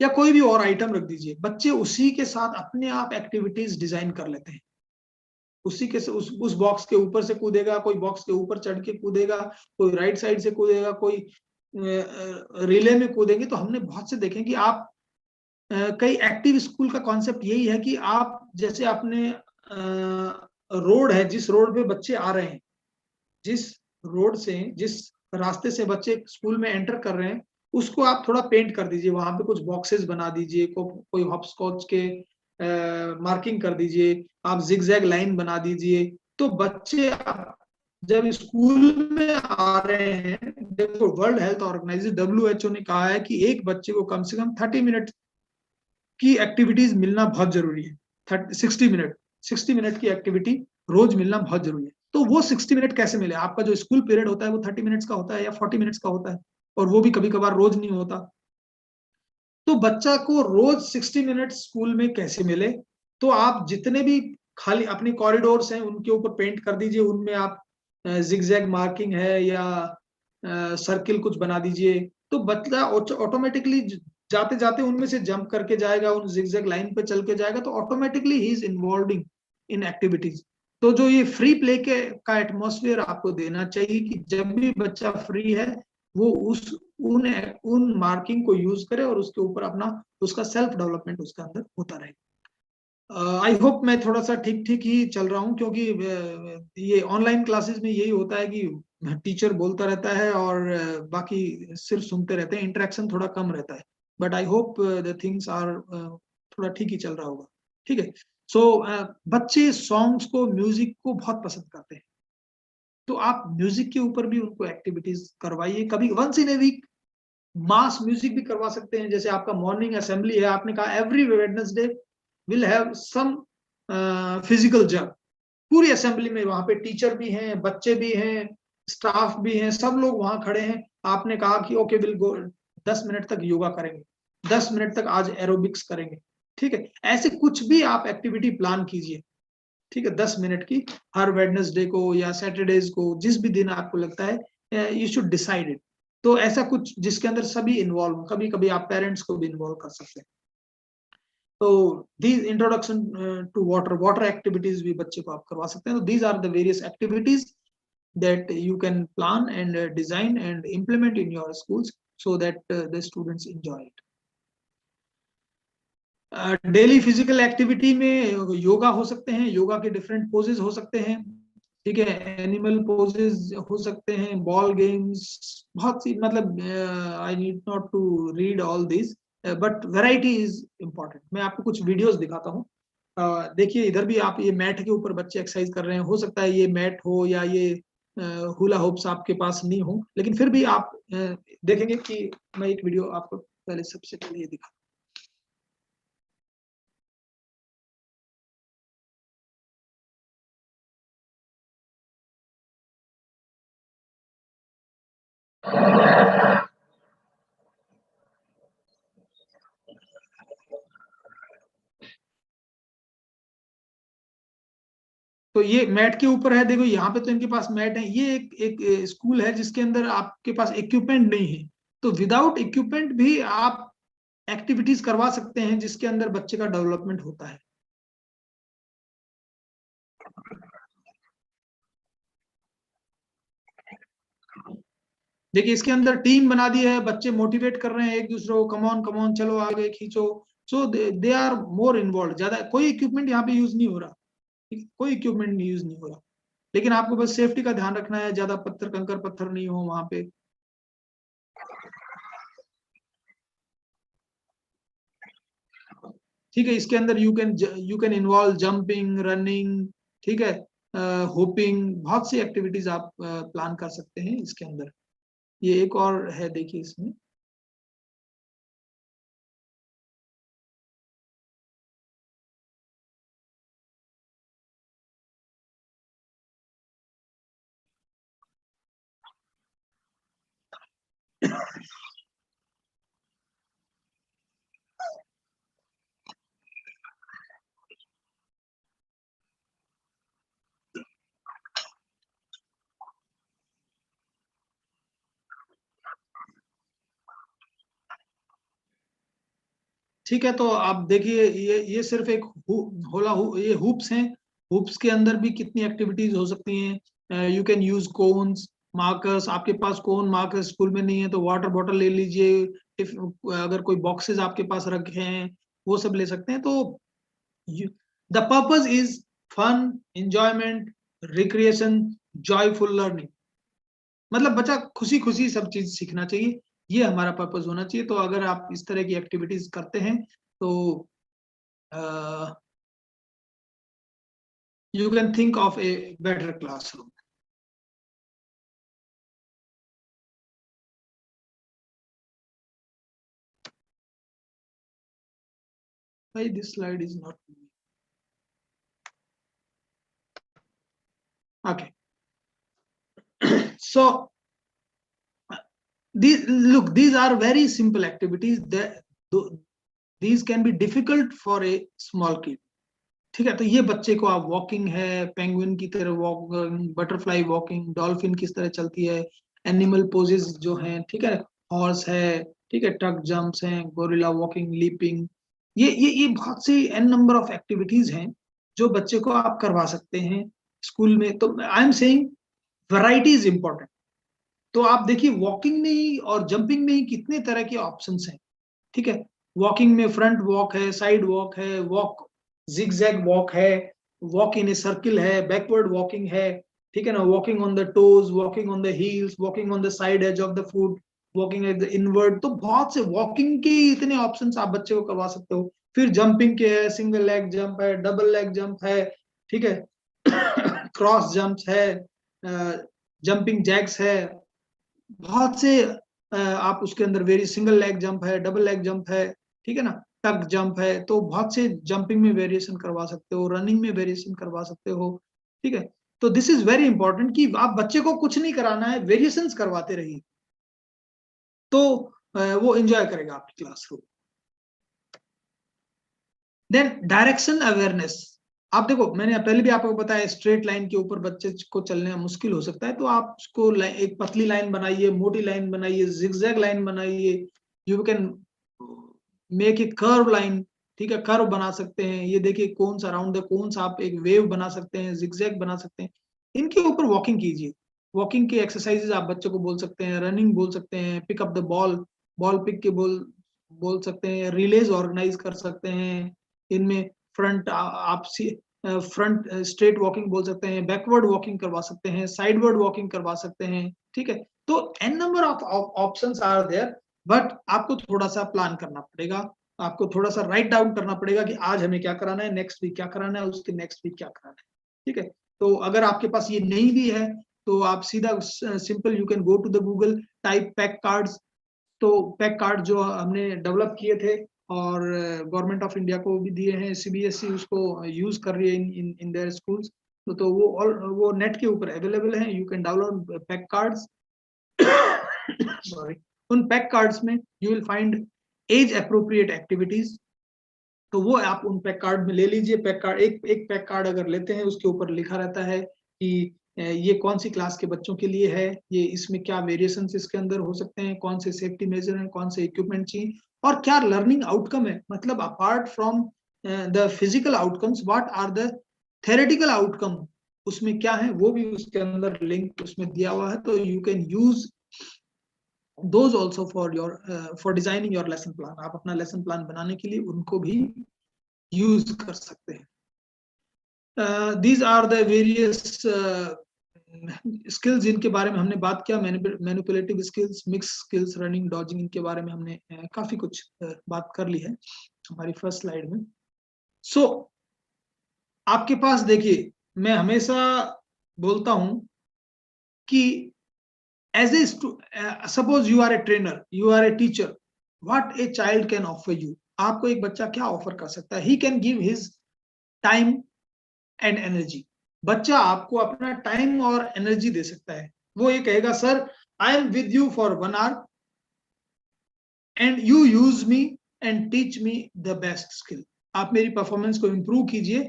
या कोई भी और आइटम रख दीजिए। बच्चे उसी के साथ अपने आप एक्टिविटीज डिजाइन कर लेते हैं। उसी के उस बॉक्स के ऊपर से कूदेगा, कोई बॉक्स के ऊपर चढ़ के कूदेगा, कोई राइट साइड से कूदेगा, कोई रिले में कूदेंगे। तो हमने बहुत से देखे कि आप कई एक्टिव स्कूल का कॉन्सेप्ट यही है कि आप जैसे अपने रोड है, जिस रोड पे बच्चे आ रहे हैं, जिस रास्ते से बच्चे स्कूल में एंटर कर रहे हैं, उसको आप थोड़ा पेंट कर दीजिए, वहां पे कुछ बॉक्सेस बना दीजिए, कोई हॉपस्कॉच के मार्किंग कर दीजिए, आप जिगजैग लाइन बना दीजिए। तो बच्चे जब स्कूल में आ रहे हैं, देखो वर्ल्ड हेल्थ ऑर्गेनाइजेशन WHO ने कहा है कि एक बच्चे को कम से कम 30 मिनट की एक्टिविटीज मिलना बहुत जरूरी है। 60 मिनट की एक्टिविटी रोज मिलना बहुत जरूरी है। तो वो 60 मिनट कैसे मिले? आपका जो स्कूल पीरियड होता है वो 30 मिनट्स का होता है या 40 मिनट्स का होता है, और वो भी कभी कभार रोज नहीं होता। तो बच्चा को रोज 60 मिनट स्कूल में कैसे मिले? तो आप जितने भी खाली अपने कॉरिडोर्स हैं उनके ऊपर पेंट कर दीजिए, उनमें आप जिगजैग मार्किंग है या सर्किल कुछ बना दीजिए। तो बच्चा ऑटोमेटिकली जाते जाते उनमें से जंप करके जाएगा, उन जिगजैग लाइन पे चल के जाएगा, तो automatically he is involving in activities. तो जो ये फ्री प्ले का एटमॉस्फेयर आपको देना चाहिए कि जब भी बच्चा फ्री है वो उन मार्किंग को यूज करे और उसके ऊपर अपना उसका सेल्फ डेवलपमेंट उसके अंदर होता रहे। आई होप मैं थोड़ा सा ठीक ठीक ही चल रहा हूँ, क्योंकि ये ऑनलाइन क्लासेस में यही होता है कि टीचर बोलता रहता है और बाकी सिर्फ सुनते रहते हैं, इंटरेक्शन थोड़ा कम रहता है। But I hope the things are थोड़ा ठीक ही चल रहा होगा, ठीक है। सो बच्चे सॉन्ग्स को, म्यूजिक को बहुत पसंद करते हैं, तो आप म्यूजिक के ऊपर भी उनको एक्टिविटीज करवाइए। कभी once in a week mass music भी करवा सकते हैं। जैसे आपका मॉर्निंग असेंबली है, आपने कहा every Wednesday will have some physical jog. पूरी असेंबली में वहां पे टीचर भी हैं, बच्चे भी हैं, स्टाफ भी हैं, सब लोग वहां खड़े हैं। आपने कहा कि ओके विल गो 10 मिनट तक योगा करेंगे, 10 मिनट तक आज एरोबिक्स करेंगे, ठीक है। ऐसे कुछ भी आप एक्टिविटी प्लान कीजिए, ठीक है, 10 मिनट की, हर वेडनेसडे को या सैटरडेज को, जिस भी दिन आपको लगता है यू शुड डिसाइड इट। तो ऐसा कुछ जिसके अंदर सभी इन्वॉल्व हो, कभी कभी आप पेरेंट्स को भी इन्वॉल्व कर सकते हैं। तो these introduction to water activities भी बच्चे को आप करवा सकते हैं। तो these are the various activities that you can plan and design and implement in your schools so that the students enjoy it. Daily physical activity में योगा हो सकते हैं, योगा के डिफरेंट पोजेस हो सकते हैं, ठीक है, एनिमल पोजेस हो सकते हैं, बॉल गेम्स, बहुत सी, मतलब I need not to read all this, but variety is important. मैं आपको कुछ वीडियोस दिखाता हूँ। देखिए इधर भी आप, ये मैट के ऊपर बच्चे एक्सरसाइज कर रहे हैं। हो सकता है ये मैट हो या ये हुला होप्स आपके पास नहीं हो, लेकिन फिर भी आप देखेंगे कि मैं एक वीडियो आपको पहले सबसे पहले ये दिखा। तो ये मैट के ऊपर है, देखो यहाँ पे तो इनके पास मैट है। ये एक स्कूल है जिसके अंदर आपके पास इक्विपमेंट नहीं है, तो विदाउट इक्विपमेंट भी आप एक्टिविटीज करवा सकते हैं जिसके अंदर बच्चे का डेवलपमेंट होता है। देखिए इसके अंदर टीम बना दी है, बच्चे मोटिवेट कर रहे हैं एक दूसरे को, कमॉन कमॉन चलो आगे खींचो। सो दे आर मोर इन्वॉल्व। ज्यादा कोई इक्विपमेंट यहाँ पे यूज नहीं हो रहा, कोई इक्विपमेंट यूज नहीं हो रहा। लेकिन आपको बस सेफ्टी का ध्यान रखना है, ज्यादा पत्थर कंकर पत्थर नहीं हो वहां पे। ठीक है, इसके अंदर you can involve jumping, running, ठीक है, होपिंग, बहुत सी एक्टिविटीज आप प्लान कर सकते हैं इसके अंदर। ये एक और है, देखिए इसमें। ठीक है, तो आप देखिए, ये सिर्फ एक ये हुप्स हैं। हुप्स के अंदर भी कितनी एक्टिविटीज हो सकती हैं। You can use cones, markers. आपके पास कोन मार्कर्स स्कूल में नहीं है तो वाटर बॉटल ले लीजिए। इफ अगर कोई बॉक्सेस आपके पास रखे हैं वो सब ले सकते हैं। तो the purpose is fun, enjoyment, recreation, joyful learning. मतलब बच्चा खुशी खुशी सब चीज सीखना चाहिए, ये हमारा पर्पज होना चाहिए। तो अगर आप इस तरह की एक्टिविटीज करते हैं तो you can think of a better classroom. Why this slide is not moving? Okay. So these are very simple activities that these can be difficult for a small kid. ठीक है, तो ये बच्चे को आप वॉकिंग है, पेंगुइन की तरह वॉकिंग, बटरफ्लाई वॉकिंग, डॉल्फिन किस तरह चलती है, एनिमल पोजेस जो हैं, ठीक है, हॉर्स है, ठीक है, टक जंप्स हैं, गोरिल्ला वॉकिंग, लीपिंग, ये बहुत सी एन नंबर ऑफ एक्टिविटीज हैं जो बच्चे को आप करवा सकते हैं स्कूल में। तो I am saying variety is important. तो आप देखिए वॉकिंग में ही और जंपिंग में ही कितने तरह के ऑप्शंस हैं। ठीक है, वॉकिंग में फ्रंट वॉक है, साइड वॉक है, वॉक जिगजैग वॉक है, वॉक इन ए सर्किल है, बैकवर्ड वॉकिंग है, ठीक है ना, walking on the toes, walking on the heels, walking on the side edge of the foot, walking at the inward. तो बहुत से वॉकिंग के इतने ऑप्शंस आप बच्चे को करवा सकते हो। फिर जंपिंग के है, सिंगल लेग जंप है, डबल लेग जंप है, ठीक है, क्रॉस जंप्स है, जंपिंग जैक्स है, बहुत से आप उसके अंदर वेरी सिंगल लेग जंप है, डबल लेग जंप है, ठीक है ना, टक जंप है। तो बहुत से जंपिंग में वेरिएशन करवा सकते हो, रनिंग में वेरिएशन करवा सकते हो। ठीक है, तो दिस इज वेरी इंपॉर्टेंट कि आप बच्चे को कुछ नहीं कराना है, वेरिएशंस करवाते रहिए, तो वो एंजॉय करेगा आपकी क्लासरूम। Then direction awareness. आप देखो, मैंने पहले भी आपको बताया, स्ट्रेट लाइन के ऊपर बच्चे को चलने मुश्किल हो सकता है, तो आप उसको एक पतली लाइन बनाइए, मोटी लाइन बनाइए, जिगजैग लाइन बनाइए, you can make a curve line, ठीक है, कर्व बना सकते हैं। ये देखिए कोन्स, अराउंड द कोन्स आप एक वेव बना सकते हैं, जिगजैग बना सकते हैं। इनके ऊपर वॉकिंग कीजिए, वॉकिंग के एक्सरसाइजेस आप बच्चों को बोल सकते हैं, रनिंग बोल सकते हैं, pick up the ball, ball pick के बोल सकते हैं, रिलेज ऑर्गेनाइज कर सकते हैं। इनमें फ्रंट आप फ्रंट स्ट्रेट वॉकिंग बोल सकते हैं, बैकवर्ड वॉकिंग करवा सकते हैं, साइडवर्ड वॉकिंग करवा सकते हैं। ठीक है, तो an number of options are there, but आपको थोड़ा सा प्लान करना पड़ेगा, आपको थोड़ा सा राइट डाउन करना पड़ेगा कि आज हमें क्या कराना है, नेक्स्ट वीक क्या कराना है, उसके नेक्स्ट वीक क्या कराना है। ठीक है, तो अगर आपके पास ये नहीं भी है तो आप सीधा simple you can go to the Google, type pack cards. तो पैक कार्ड जो हमने डेवलप किए थे और गवर्नमेंट ऑफ इंडिया को भी दिए हैं, सीबीएसई उसको यूज कर रही है इन देयर स्कूल्स। तो वो नेट के ऊपर अवेलेबल है, you can download pack cards. Sorry, उन पैक कार्ड्स में you will find age appropriate activities. तो वो आप उन पैक कार्ड में ले लीजिए। पैक कार्ड, एक पैक कार्ड अगर लेते हैं उसके ऊपर लिखा रहता है कि ये कौन सी क्लास के बच्चों के लिए है, ये इसमें क्या वेरिएशन इसके अंदर हो सकते हैं, कौन से सेफ्टी मेजर हैं, कौन से इक्विपमेंट चाहिए, और क्या लर्निंग आउटकम है। मतलब apart from the physical outcomes, what are the theoretical outcome, उसमें क्या है वो भी उसके अंदर लिंक उसमें दिया हुआ है। तो you can use those also for designing your lesson plan। आप अपना लेसन प्लान बनाने के लिए उनको भी यूज कर सकते हैं। these are the various skills जिनके बारे में हमने बात किया, manipulative skills, mix skills, running, dodging, इनके बारे में हमने काफी कुछ बात कर ली है हमारी फर्स्ट स्लाइड में। सो आपके पास देखिए, मैं हमेशा बोलता हूं कि as a suppose you are a trainer, you are a teacher, what a child can offer you. आपको एक बच्चा क्या ऑफर कर सकता है? He can give his time and energy. बच्चा आपको अपना टाइम और एनर्जी दे सकता है। वो ये कहेगा, sir I am with you for 1 hour and you use me and teach me the best skill. आप मेरी परफॉर्मेंस को इंप्रूव कीजिए।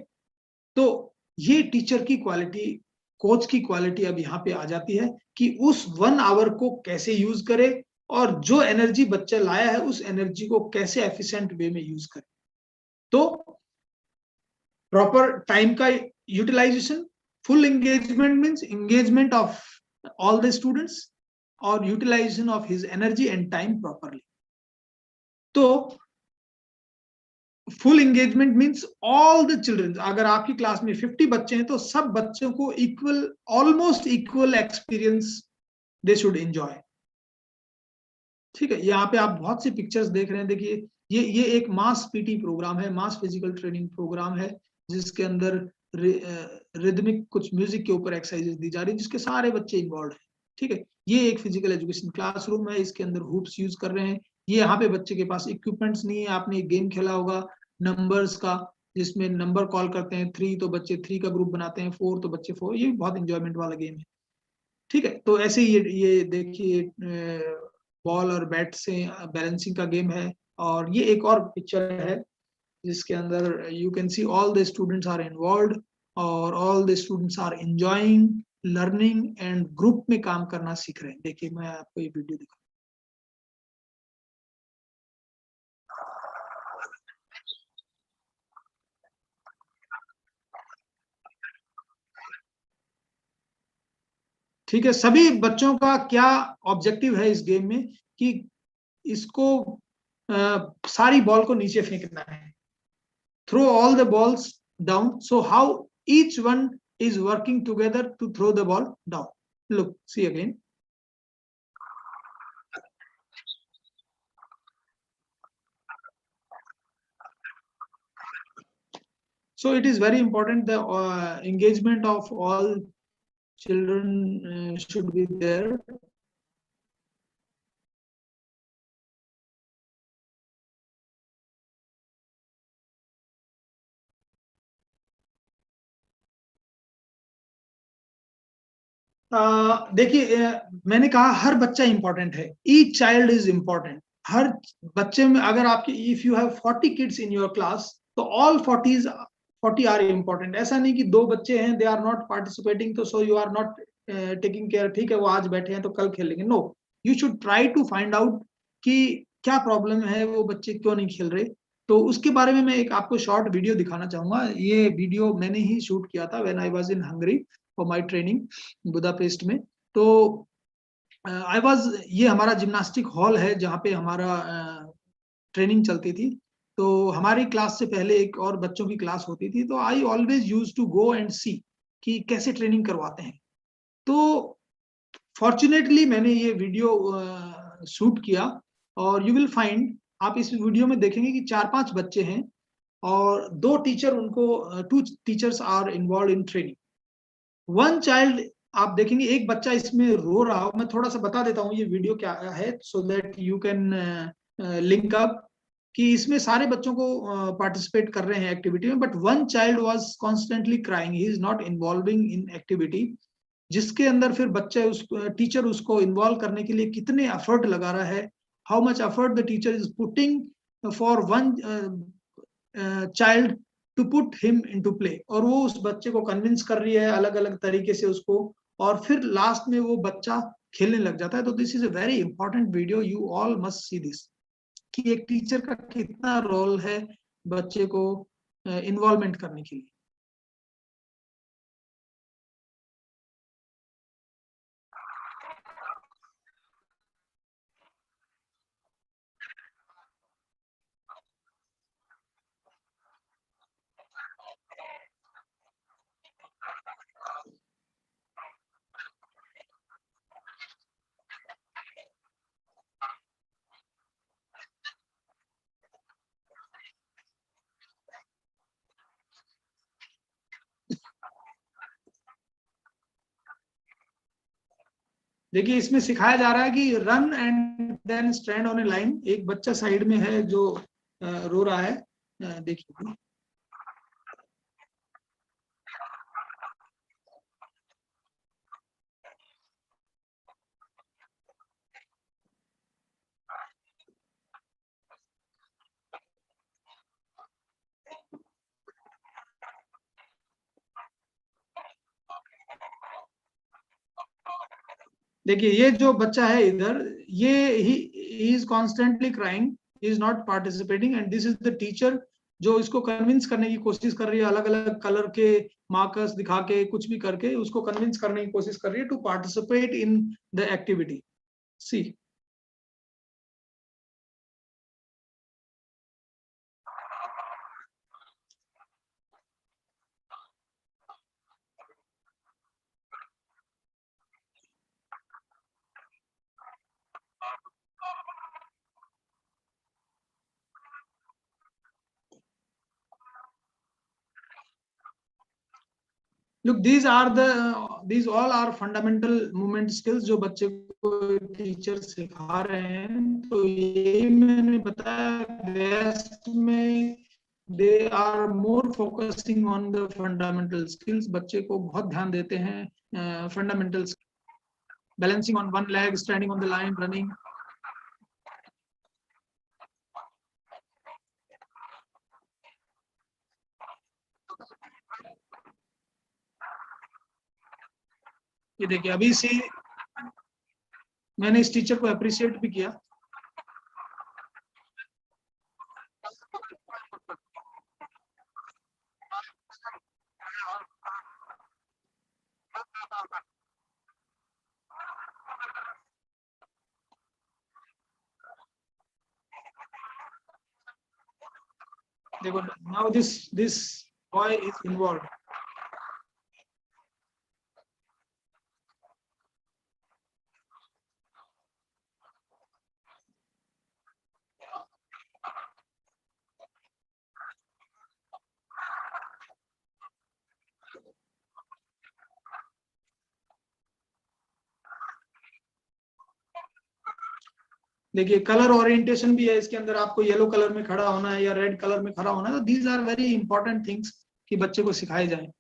तो ये टीचर की क्वालिटी, कोच की क्वालिटी अब यहाँ पे आ जाती है कि उस 1 hour को कैसे यूज करे और जो एनर्जी बच्चा लाया है उस एनर्जी को कैसे एफिशिएंट वे में यूज करे। तो प्रॉपर टाइम का utilisation, full engagement means engagement of all the students or utilization of his energy and time properly. तो full engagement means all the children. अगर आपकी क्लास में 50 बच्चे हैं तो सब बच्चों को equal, almost equal experience they should enjoy. ठीक है, यहाँ पे आप बहुत सी पिक्चर्स देख रहे हैं। देखिए, ये एक मास पीटी प्रोग्राम है, मास फिजिकल ट्रेनिंग प्रोग्राम है, जिसके अंदर रिदमिक कुछ म्यूजिक के ऊपर एक्सरसाइजेस दी जा रही है, जिसके सारे बच्चे इन्वॉल्व हैं। ठीक है, ये एक फिजिकल एजुकेशन क्लासरूम है, इसके अंदर हुप्स यूज कर रहे हैं। ये यहाँ पे बच्चे के पास इक्विपमेंट्स नहीं है। आपने एक गेम खेला होगा नंबर्स का, जिसमें नंबर कॉल करते हैं, 3 तो बच्चे 3 का ग्रुप बनाते हैं, 4 तो बच्चे 4। ये बहुत इंजॉयमेंट वाला गेम है। ठीक है, तो ऐसे ही ये देखिए, बॉल और बैट से बैलेंसिंग का गेम है। और ये एक और पिक्चर है जिसके अंदर you can see all the students are involve और all the students are enjoying learning and group में काम करना सीख रहे हैं। देखिए, मैं आपको ये वीडियो दिखा। ठीक है, सभी बच्चों का क्या ऑब्जेक्टिव है इस गेम में कि इसको सारी बॉल को नीचे फेंकना है। Throw all the balls down. So how each one is working together to throw the ball down. Look, see again. So it is very important the engagement of all children should be there. देखिए, मैंने कहा हर बच्चा इंपॉर्टेंट है। Each child is important. हर बच्चे में अगर आपके, if you have 40 kids in your class, तो ऑल 40 आर इम्पोर्टेंट। ऐसा नहीं कि 2 बच्चे हैं, दे आर नॉट पार्टिसिपेटिंग, तो so you are not taking care. ठीक है, वो आज बैठे हैं तो कल खेलेंगे। No, you should try to find out कि क्या प्रॉब्लम है, वो बच्चे क्यों नहीं खेल रहे। तो उसके बारे में मैं एक आपको शॉर्ट वीडियो दिखाना चाहूंगा। ये वीडियो मैंने ही शूट किया था when I was in Hungary for my training Budapest में। तो आई वाज, ये हमारा जिम्नास्टिक हॉल है जहाँ पे हमारा ट्रेनिंग चलती थी। तो हमारी क्लास से पहले एक और बच्चों की क्लास होती थी, तो I always use to go and see कि कैसे ट्रेनिंग करवाते हैं। तो फॉर्चुनेटली मैंने ये वीडियो शूट किया और यू विल फाइंड, आप इस वीडियो में देखेंगे कि 4-5 बच्चे हैं और 2 टीचर उनको, 2 teachers are involve in training. One child, आप देखेंगे एक बच्चा इसमें रो रहा हो। मैं थोड़ा सा बता देता हूँ ये वीडियो क्या है, so that you can link up कि इसमें सारे बच्चों को पार्टिसिपेट कर रहे हैं एक्टिविटी में, but one child was constantly crying, he is not involving in activity. जिसके अंदर फिर बच्चे, उस टीचर उसको इन्वॉल्व करने के लिए कितने एफर्ट लगा रहा है, how much effort the teacher is putting for one child to put him into play. और वो उस बच्चे को कन्विंस कर रही है अलग अलग तरीके से उसको, और फिर लास्ट में वो बच्चा खेलने लग जाता है। तो this is a very important video, you all must see this, कि एक टीचर का कितना रोल है बच्चे को इन्वॉल्वमेंट करने के लिए। देखिए इसमें सिखाया जा रहा है कि run and then stand on a line. एक बच्चा साइड में है जो रो रहा है, देखिए। देखिए ये जो बच्चा है इधर, ये he is constantly crying, is not participating, and this is the teacher जो इसको कन्विंस करने की कोशिश कर रही है, अलग अलग कलर के मार्कर्स दिखा के, कुछ भी करके उसको कन्विंस करने की कोशिश कर रही है to participate in the activity. See, look, these all are fundamental movement skills जो बच्चे को टीचर सिखा रहे हैं। तो ये मैंने बताया, वेस्ट में they are more focusing on the fundamental skills, बच्चे को बहुत ध्यान देते हैं fundamentals, balancing on one leg, standing on the line, running. ये देखिए अभी से मैंने इस टीचर को अप्रिशिएट भी किया। देखो now this boy is involve. देखिए कलर ओरिएंटेशन भी है इसके अंदर, आपको येलो कलर में खड़ा होना है या रेड कलर में खड़ा होना है, तो these are very important things कि बच्चे को सिखाए जाए।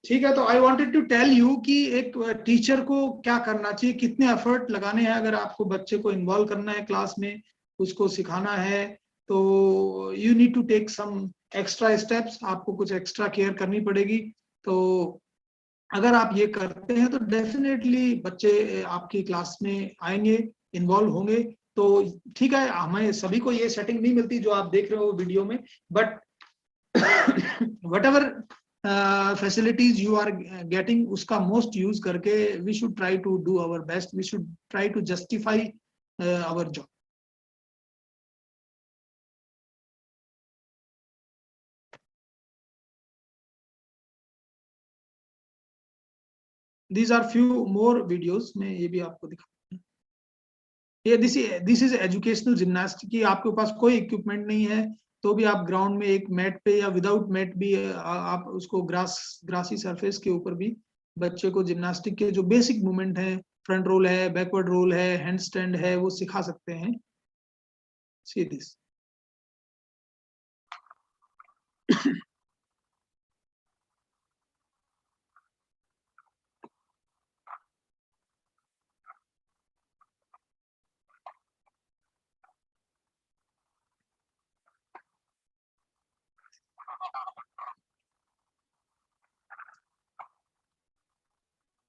ठीक है, तो I wanted to tell you कि एक टीचर को क्या करना चाहिए, कितने एफर्ट लगाने हैं अगर आपको बच्चे को इन्वॉल्व करना है क्लास में, उसको सिखाना है, तो you need to take some extra steps, आपको कुछ एक्स्ट्रा केयर करनी पड़ेगी। तो अगर आप ये करते हैं तो डेफिनेटली बच्चे आपकी क्लास में आएंगे, इन्वॉल्व होंगे। तो ठीक है, हमें सभी को ये सेटिंग नहीं मिलती जो आप देख रहे हो वीडियो में, but whatever facilities you are getting, उसका most use करके we should try to do our best, we should try to justify our job. These are few more videos, मैं ये भी आपको दिखा, ये दिस इज एजुकेशनल जिम्नास्टिक की, आपके पास कोई इक्विपमेंट नहीं है तो भी आप ग्राउंड में एक मैट पे या विदाउट मैट भी आप उसको ग्रासी सरफेस के ऊपर भी बच्चे को जिम्नास्टिक के जो बेसिक मूवमेंट है, फ्रंट रोल है, बैकवर्ड रोल है, हैंड स्टैंड है, वो सिखा सकते हैं। See this.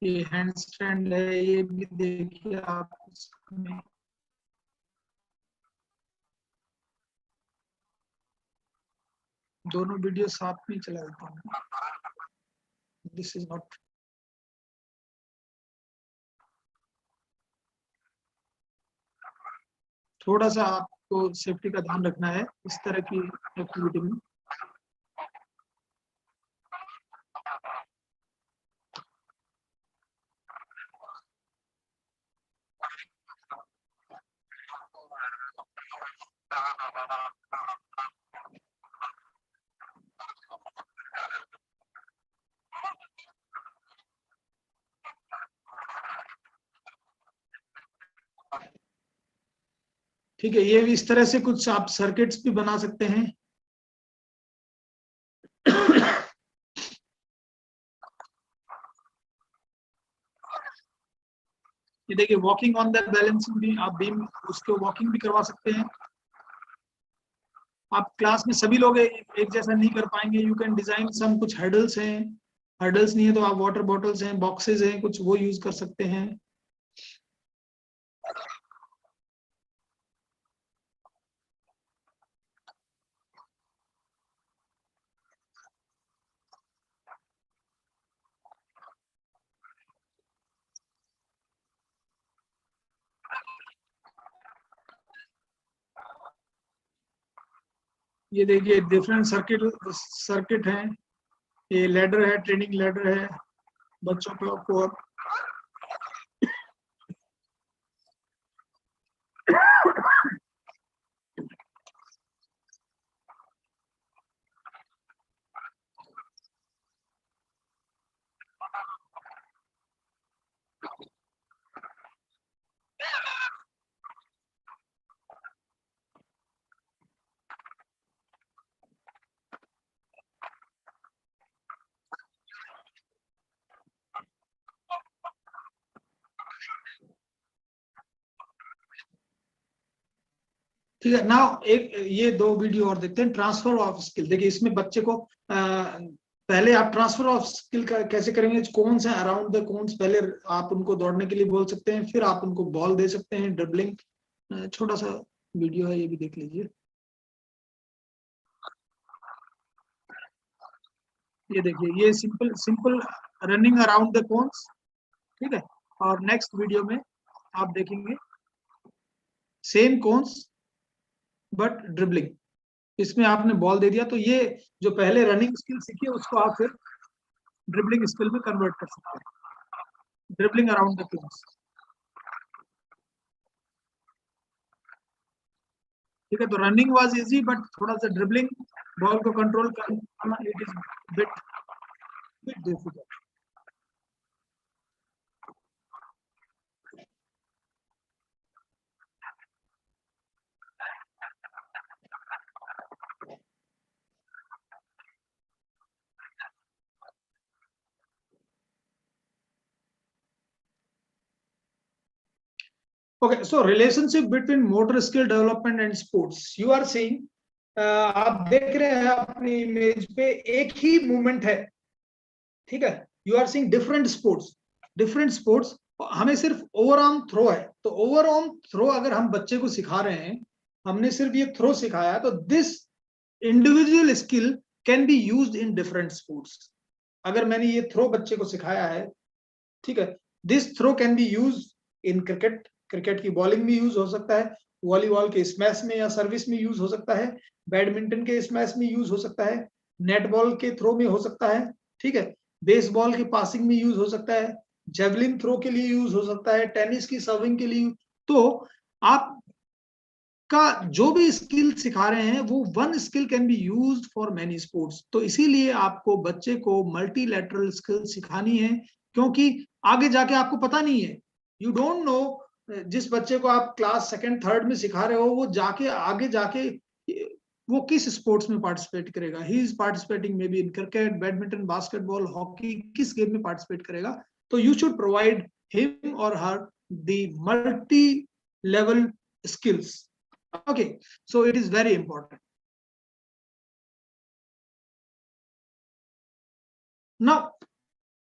ये हैंड स्टैंड है, ये भी देखिए आप इसमें। दोनों वीडियो साथ में चला देता हूँ। दिस इज नॉट, थोड़ा सा आपको सेफ्टी का ध्यान रखना है इस तरह की एक्टिविटी में। ठीक है, ये भी इस तरह से कुछ आप सर्किट्स भी बना सकते हैं। ये देखिए वॉकिंग ऑन द बैलेंसिंग भी, आप बीम उसको वॉकिंग भी करवा सकते हैं। आप क्लास में सभी लोग एक जैसा नहीं कर पाएंगे, यू कैन डिजाइन सम, कुछ हर्डल्स हैं, हर्डल्स नहीं है तो आप वाटर बॉटल्स हैं, बॉक्सेस हैं, कुछ वो यूज कर सकते हैं। ये देखिए डिफरेंट सर्किट हैं। ये लैडर है, ट्रेनिंग लैडर है बच्चों को। ठीक है, नाउ एक ये दो वीडियो और देखते हैं, ट्रांसफर ऑफ स्किल। देखिए इसमें बच्चे को पहले आप ट्रांसफर ऑफ स्किल का कैसे करेंगे, कौन से अराउंड द कोन्स, पहले आप उनको दौड़ने के लिए बोल सकते हैं, फिर आप उनको बॉल दे सकते हैं, ड्रिबलिंग। छोटा सा वीडियो है, ये भी देख लीजिए। ये देखिए, ये simple simple running around the cons, ठीक है। और नेक्स्ट वीडियो में आप देखेंगे सेम कोन्स बट ड्रिबलिंग, इसमें आपने बॉल दे दिया, तो ये जो पहले रनिंग स्किल सीखी है उसको आप फिर ड्रिबलिंग स्किल में कन्वर्ट कर सकते हैं, ड्रिबलिंग अराउंड द कोन्स। ठीक है, तो रनिंग वाज इजी, बट थोड़ा सा ड्रिबलिंग, बॉल को कंट्रोल करना, it is bit bit difficult. Okay, so relationship between motor skill development and sports. You are seeing, आप देख रहे हैं अपनी इमेज पे एक ही मूवमेंट है, ठीक है। You are seeing different sports. हमें सिर्फ ओवर आर्म थ्रो है, तो ओवर आर्म थ्रो अगर हम बच्चे को सिखा रहे हैं, हमने सिर्फ ये थ्रो सिखाया है, तो this individual skill can be used in different sports. अगर मैंने ये थ्रो बच्चे को सिखाया है, ठीक है, this throw can be use in cricket, cricket की बॉलिंग में यूज हो सकता है, वॉलीबॉल के स्मैश में या सर्विस में यूज हो सकता है, बैडमिंटन के स्मैश में यूज हो सकता है, नेटबॉल के थ्रो में हो सकता है, ठीक है, बेसबॉल के पासिंग में यूज हो सकता है, जेवलिन थ्रो के लिए यूज हो सकता है, टेनिस की सर्विंग के लिए। तो आप का जो भी स्किल सिखा रहे हैं वो one skill can be used for many sports. तो इसीलिए आपको बच्चे को मल्टीलैटरल स्किल सिखानी है, क्योंकि आगे जाके आपको पता नहीं है, यू डोंट नो, जिस बच्चे को आप क्लास सेकंड थर्ड में सिखा रहे हो, वो जाके आगे जाके वो किस स्पोर्ट्स में पार्टिसिपेट करेगा। He is participating may be in cricket, badminton, basketball, hockey, किस गेम में पार्टिसिपेट करेगा। तो यू शुड प्रोवाइड हिम और हर the multi level skills. Okay, so it is very important. Now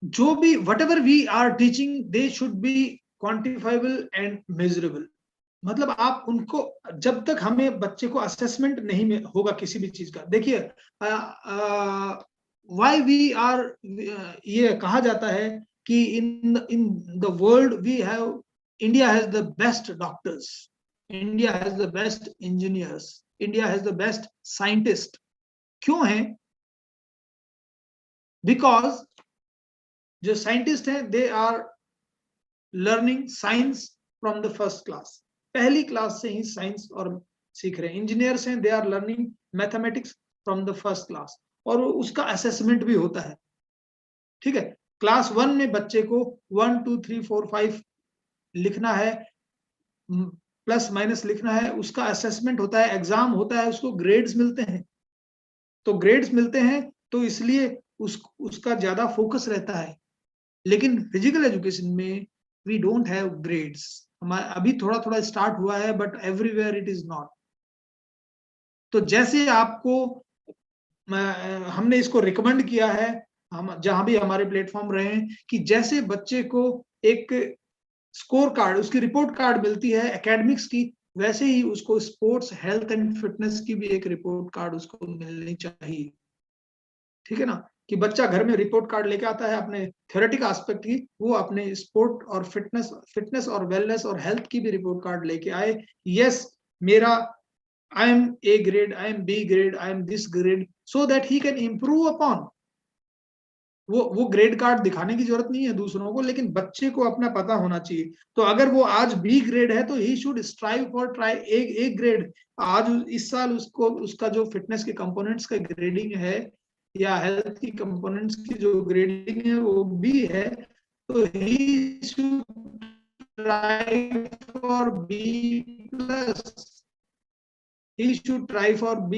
जो भी whatever we are teaching, they should be quantifiable and measurable. मतलब आप उनको, जब तक हमें बच्चे को असेसमेंट नहीं होगा किसी भी चीज का, देखिए व्हाई वी आर, ये कहा जाता है कि in the world we have, India has the best doctors, India has the best engineers, India has the best scientist. क्यों है? बिकॉज जो साइंटिस्ट हैं they are learning science from the first class, पहली क्लास से ही साइंस और सीख रहे हैं. इंजीनियर्स हैं, they are learning mathematics from the first class, और उसका असेसमेंट भी होता है. ठीक है, क्लास 1 में बच्चे को 1 2 3 4 5 लिखना है, प्लस माइनस लिखना है, उसका असेसमेंट होता है, एग्जाम होता है, उसको ग्रेड्स मिलते हैं. तो ग्रेड्स मिलते हैं तो इसलिए उसका ज्यादा फोकस रहता है. लेकिन फिजिकल एजुकेशन में वी डोंट हैव ग्रेड्स. अभी थोड़ा थोड़ा स्टार्ट हुआ है, but everywhere it is not. तो जैसे आपको हमने इसको रिकमेंड किया है, हम जहां भी हमारे प्लेटफॉर्म रहे हैं, कि जैसे बच्चे को एक स्कोर कार्ड, उसकी रिपोर्ट कार्ड मिलती है एकेडमिक्स की, वैसे ही उसको स्पोर्ट्स, हेल्थ एंड फिटनेस की भी एक रिपोर्ट कार्ड उसको मिलनी चाहिए. ठीक है ना, कि बच्चा घर में रिपोर्ट कार्ड लेके आता है अपने थ्योरेटिक एस्पेक्ट की, वो अपने स्पोर्ट और फिटनेस और वेलनेस और हेल्थ की भी रिपोर्ट कार्ड लेके आए. यस, मेरा I am A grade, I am B grade, I am this grade, so that he can improve upon. वो ग्रेड कार्ड दिखाने की जरूरत नहीं है दूसरों को, लेकिन बच्चे को अपना पता होना चाहिए. तो अगर वो आज बी ग्रेड है तो he should strive for try A grade. आज इस साल उसको उसका जो फिटनेस के कंपोनेंट्स का ग्रेडिंग है या हेल्थ की कंपोनेंट्स की जो ग्रेडिंग है वो बी है, तो he should try for B plus, he should try for B++,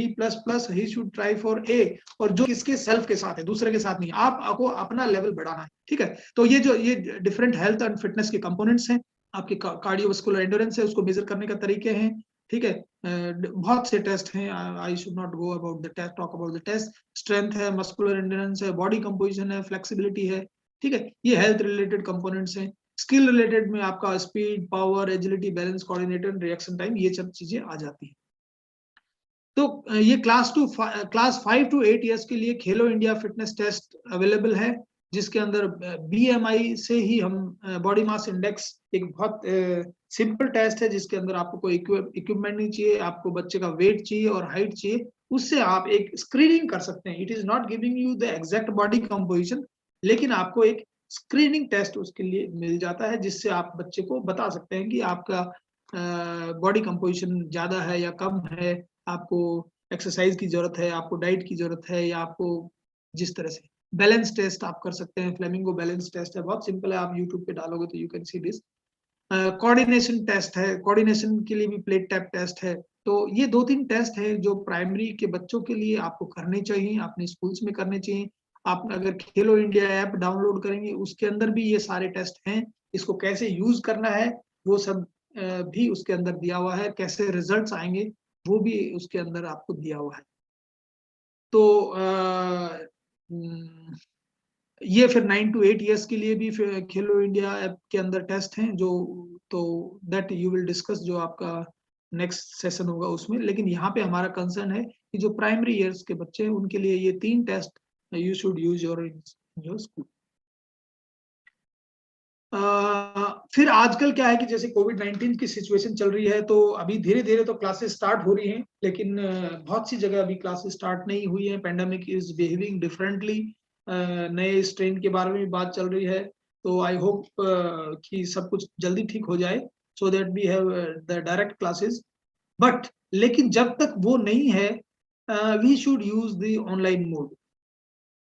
he should try for A. और जो किसके सेल्फ के साथ है, दूसरे के साथ नहीं, आपको अपना लेवल बढ़ाना है. ठीक है, तो ये डिफरेंट हेल्थ एंड फिटनेस के कंपोनेंट्स हैं. आपके कार्डियोवास्कुलर एंड्योरेंस है, उसको मेजर करने का तरीके हैं. ठीक है, बहुत से टेस्ट हैं, I should not go about the test, talk about the test. Strength है, मस्कुलर एंड्योरेंस है, बॉडी कंपोजिशन है, फ्लेक्सिबिलिटी है. ठीक है, ये हेल्थ रिलेटेड कंपोनेंट्स हैं. स्किल रिलेटेड में आपका speed, power, agility, balance, coordinator, reaction time, ये सब चीजें आ जाती हैं. तो ये क्लास 5 to 8 ईयर्स के लिए खेलो इंडिया फिटनेस टेस्ट अवेलेबल है, जिसके अंदर BMI से ही हम, बॉडी मास इंडेक्स, एक बहुत सिंपल टेस्ट है जिसके अंदर आपको कोई इक्विपमेंट नहीं चाहिए, आपको बच्चे का वेट चाहिए और हाइट चाहिए, उससे आप एक स्क्रीनिंग कर सकते हैं. It is not giving you the exact body composition, लेकिन आपको एक स्क्रीनिंग टेस्ट उसके लिए मिल जाता है, जिससे आप बच्चे को बता सकते हैं कि आपका बॉडी कंपोजिशन ज्यादा है या कम है, आपको एक्सरसाइज की जरूरत है, आपको डाइट की जरूरत है, या आपको जिस तरह से. बैलेंस टेस्ट आप कर सकते हैं, फ्लेमिंगो बैलेंस टेस्ट है, बहुत सिंपल है, आप यूट्यूब पे डालोगे तो you can see this. Coordination test है, कोऑर्डिनेशन के लिए भी प्लेट टैप टेस्ट है. तो ये 2-3 टेस्ट है जो प्राइमरी के बच्चों के लिए आपको करने चाहिए, अपने स्कूल्स में करने चाहिए. आप अगर खेलो इंडिया ऐप डाउनलोड करेंगे, उसके अंदर भी ये सारे टेस्ट हैं. इसको कैसे यूज करना है वो सब भी उसके अंदर दिया हुआ है, कैसे रिजल्ट्स आएंगे वो भी उसके अंदर आपको दिया हुआ है. तो ये फिर 9 to 8 ईयर्स के लिए भी फिर खेलो इंडिया ऐप के अंदर टेस्ट हैं, जो तो दैट यू विल डिस्कस जो आपका नेक्स्ट सेशन होगा उसमें. लेकिन यहाँ पे हमारा कंसर्न है कि जो प्राइमरी ईयर्स के बच्चे हैं उनके लिए ये 3 test you should use your school. फिर आजकल क्या है कि जैसे कोविड-19 की सिचुएशन चल रही है, तो अभी धीरे धीरे तो क्लासेस स्टार्ट हो रही हैं, लेकिन बहुत सी जगह अभी क्लासेस स्टार्ट नहीं हुई हैं. पेंडेमिक इज बिहेविंग डिफरेंटली, नए स्ट्रेन के बारे में भी बात चल रही है. तो आई होप कि सब कुछ जल्दी ठीक हो जाए, so that we have the direct classes. But लेकिन जब तक वो नहीं है, we should use the online mode.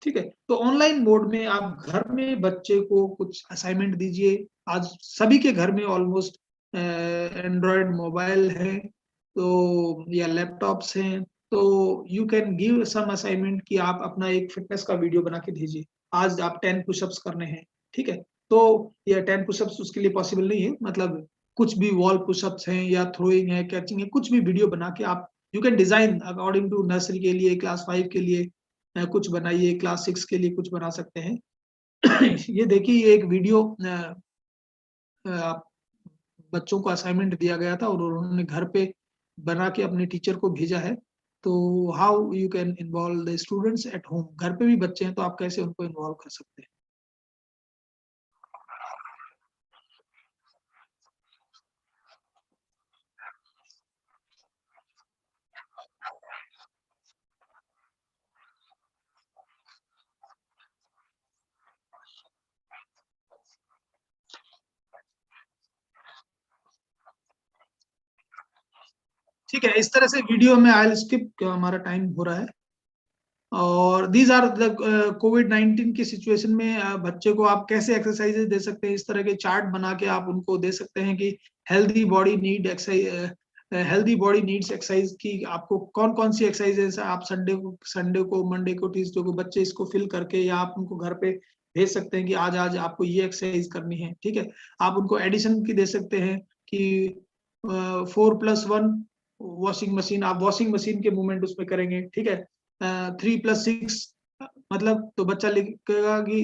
ठीक है, तो ऑनलाइन मोड में आप घर में बच्चे को कुछ असाइनमेंट दीजिए. आज सभी के घर में ऑलमोस्ट एंड्रॉयड मोबाइल है, तो या लैपटॉप्स हैं, तो you can give some assignment कि आप अपना एक फिटनेस का वीडियो बना के दीजिए. आज आप 10 पुशअप्स करने हैं. ठीक है, तो ये 10 पुशअप्स उसके लिए पॉसिबल नहीं है, मतलब कुछ भी वॉल पुशअप्स हैं या थ्रोइंग है, कैचिंग है, कुछ भी वीडियो बना के आप, you can design according to nursery के लिए, क्लास 5 के लिए कुछ बनाइए, क्लास 6 के लिए कुछ बना सकते हैं. ये देखिए एक वीडियो बच्चों को असाइनमेंट दिया गया था और उन्होंने घर पे बना के अपने टीचर को भेजा है। तो how you can involve the students at home, घर पे भी बच्चे हैं तो आप कैसे उनको इन्वॉल्व कर सकते हैं। ठीक है, इस तरह से वीडियो में आई स्किप, हमारा टाइम हो रहा है। और दीज आर द कोविड-19 की सिचुएशन में बच्चे को आप कैसे एक्सरसाइजेज दे सकते हैं, इस तरह के चार्ट बना के आप उनको दे सकते हैं कि healthy body need exercise, healthy body needs exercise की आपको कौन कौन सी एक्सरसाइजेस आप संडे को मंडे को ट्यूसडे को बच्चे इसको फिल करके या आप उनको घर पे भेज सकते हैं कि आज आज आपको ये एक्सरसाइज करनी है। ठीक है, आप उनको एडिशन की दे सकते हैं कि 4+1 वॉशिंग मशीन, आप वॉशिंग मशीन के मूवमेंट उसमें करेंगे। ठीक है, 3+6 मतलब, तो बच्चा लिखेगा कि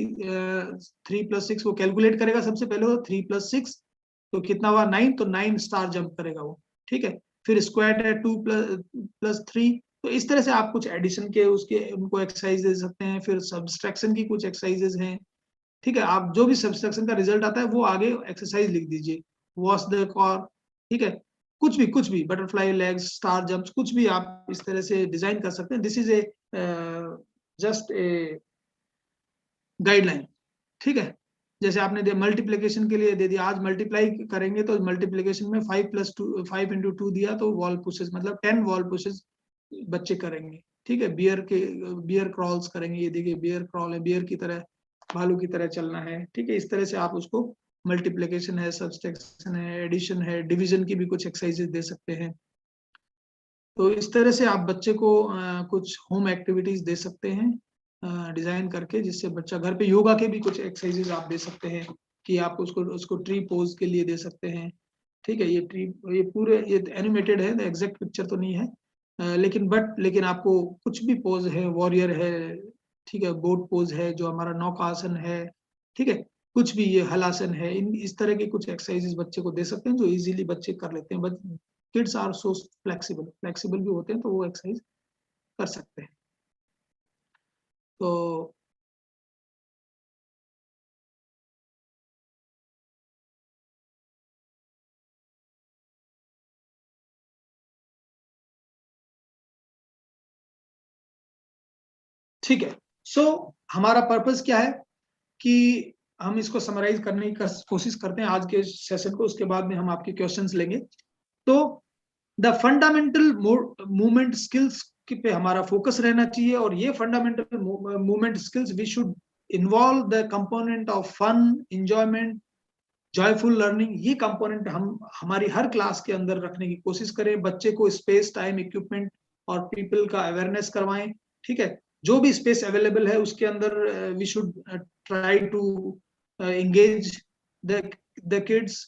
3+6 वो कैलकुलेट करेगा, सबसे पहले वो 3+6 तो कितना हुआ 9, तो 9 स्टार जंप करेगा वो। ठीक है, फिर स्क्वाट है 2+3, तो इस तरह से आप कुछ एडिशन के उसके उनको एक्सरसाइज दे सकते हैं। फिर सब्सट्रैक्शन की कुछ एक्सरसाइजेज हैं। ठीक है, आप जो भी सब्सट्रैक्शन का रिजल्ट आता है वो आगे एक्सरसाइज लिख दीजिए, वॉश द कॉर। ठीक है, कुछ भी बटरफ्लाई लेग्स, स्टार जंप्स, कुछ भी आप इस तरह से डिजाइन कर सकते हैं। This is a just a guideline. ठीक है, जैसे आपने दे मल्टीप्लिकेशन के लिए दे दिया, आज मल्टीप्लाई करेंगे तो मल्टीप्लिकेशन में 5+2 दिया तो वॉल पुशेस मतलब 10 वॉल पुशेस बच्चे करेंगे। ठीक है, बियर क्रॉल्स करेंगे, ये देखिए बियर क्रॉल है, बियर की तरह भालू की तरह चलना है। ठीक है, इस तरह से आप उसको मल्टीप्लिकेशन है, सब्सट्रैक्शन है, एडिशन है, डिवीजन की भी कुछ एक्सरसाइजेज दे सकते हैं। तो इस तरह से आप बच्चे को कुछ होम एक्टिविटीज दे सकते हैं डिजाइन करके, जिससे बच्चा घर पे योगा के भी कुछ एक्सरसाइजेज आप दे सकते हैं कि आप उसको ट्री पोज के लिए दे सकते हैं। ठीक है, ये पूरे ये एनिमेटेड है, एग्जैक्ट पिक्चर तो नहीं है, लेकिन आपको कुछ भी पोज है, वॉरियर है, ठीक है, बोट पोज है, जो हमारा नौकासन है, ठीक है, कुछ भी, ये हलासन है, इन इस तरह के कुछ एक्सरसाइजेज बच्चे को दे सकते हैं जो इजीली बच्चे कर लेते हैं। किड्स आर सो फ्लेक्सिबल भी होते हैं, तो वो एक्सरसाइज कर सकते हैं। तो ठीक है, सो हमारा पर्पस क्या है कि हम इसको समराइज करने की कोशिश करते हैं आज के सेशन को, उसके बाद में हम आपके क्वेश्चंस लेंगे। तो द फंडामेंटल मूवमेंट स्किल्स पे हमारा फोकस रहना चाहिए, और ये fundamental movement skills we should involve the component of fun, enjoyment, joyful learning. ये कंपोनेंट हम हमारी हर क्लास के अंदर रखने की कोशिश करें। बच्चे को स्पेस, टाइम, इक्विपमेंट और पीपल का अवेयरनेस करवाएं। ठीक है, जो भी स्पेस अवेलेबल है उसके अंदर we should try to engage the kids.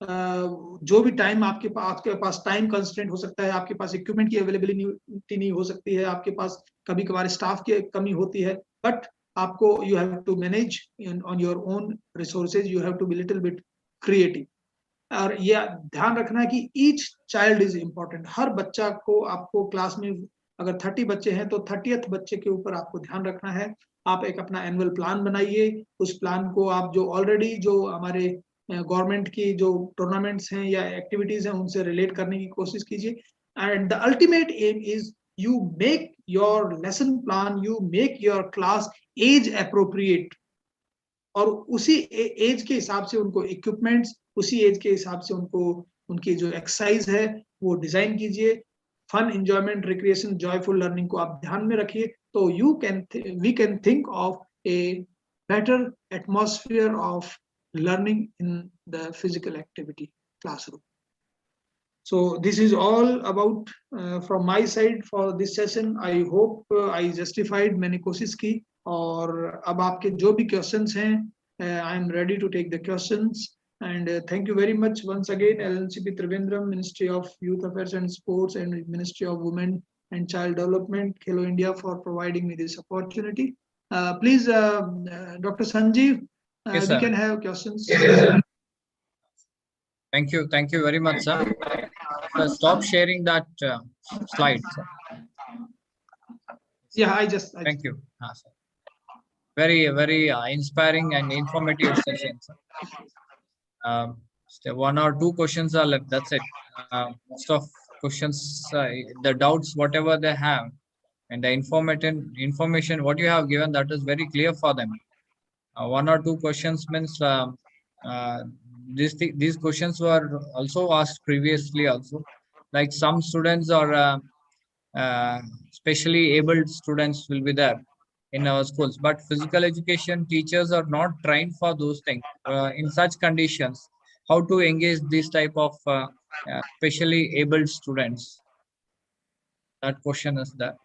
जो भी टाइम आपके पास टाइम कंस्ट्रेंट हो सकता है, आपके पास इक्विपमेंट की अवेलेबिलिटी नहीं हो सकती है, आपके पास कभी कभार स्टाफ की कमी होती है, बट आपको you have to manage on your own resources, you have to be little bit creative. और ये ध्यान रखना है कि ईच चाइल्ड इज इम्पोर्टेंट। हर बच्चा को आपको क्लास में अगर 30 बच्चे हैं तो 30th बच्चे के ऊपर आपको ध्यान रखना है। आप एक अपना एनुअल प्लान बनाइए, उस प्लान को आप जो ऑलरेडी जो हमारे गवर्नमेंट की जो टूर्नामेंट्स हैं या एक्टिविटीज हैं उनसे रिलेट करने की कोशिश कीजिए। And the ultimate aim is you make your lesson plan, you make your class age appropriate, और उसी एज के हिसाब से उनको इक्विपमेंट्स, उसी एज के हिसाब से उनको उनकी जो एक्सरसाइज है वो डिजाइन कीजिए। Fun, enjoyment, recreation, joyful learning को आप ध्यान में रखिए, तो we can think of a better atmosphere of learning in the physical activity classroom. So this is all about from my side for this session. I hope I justified, मैंने कोशिश की, और अब आपके जो भी questions हैं, I am ready to take the questions. And thank you very much once again, LNCP Trivandrum, Ministry of Youth Affairs and Sports, and Ministry of Women and Child Development, Khelo India, for providing me this opportunity. Please, Dr. Sanjeev, Yes, we sir. can have questions. Thank you very much, sir. Stop sharing that slide, sir. Yeah, I Thank you. Sir. Very inspiring and informative session, sir. One or two questions are left. That's it. Most of questions, the doubts, whatever they have, and the information what you have given, that is very clear for them. One or two questions means these questions were also asked previously also. Like some students are specially abled students will be there in our schools, but physical education teachers are not trained for those things. In such conditions, how to engage this type of specially abled students? That question is there.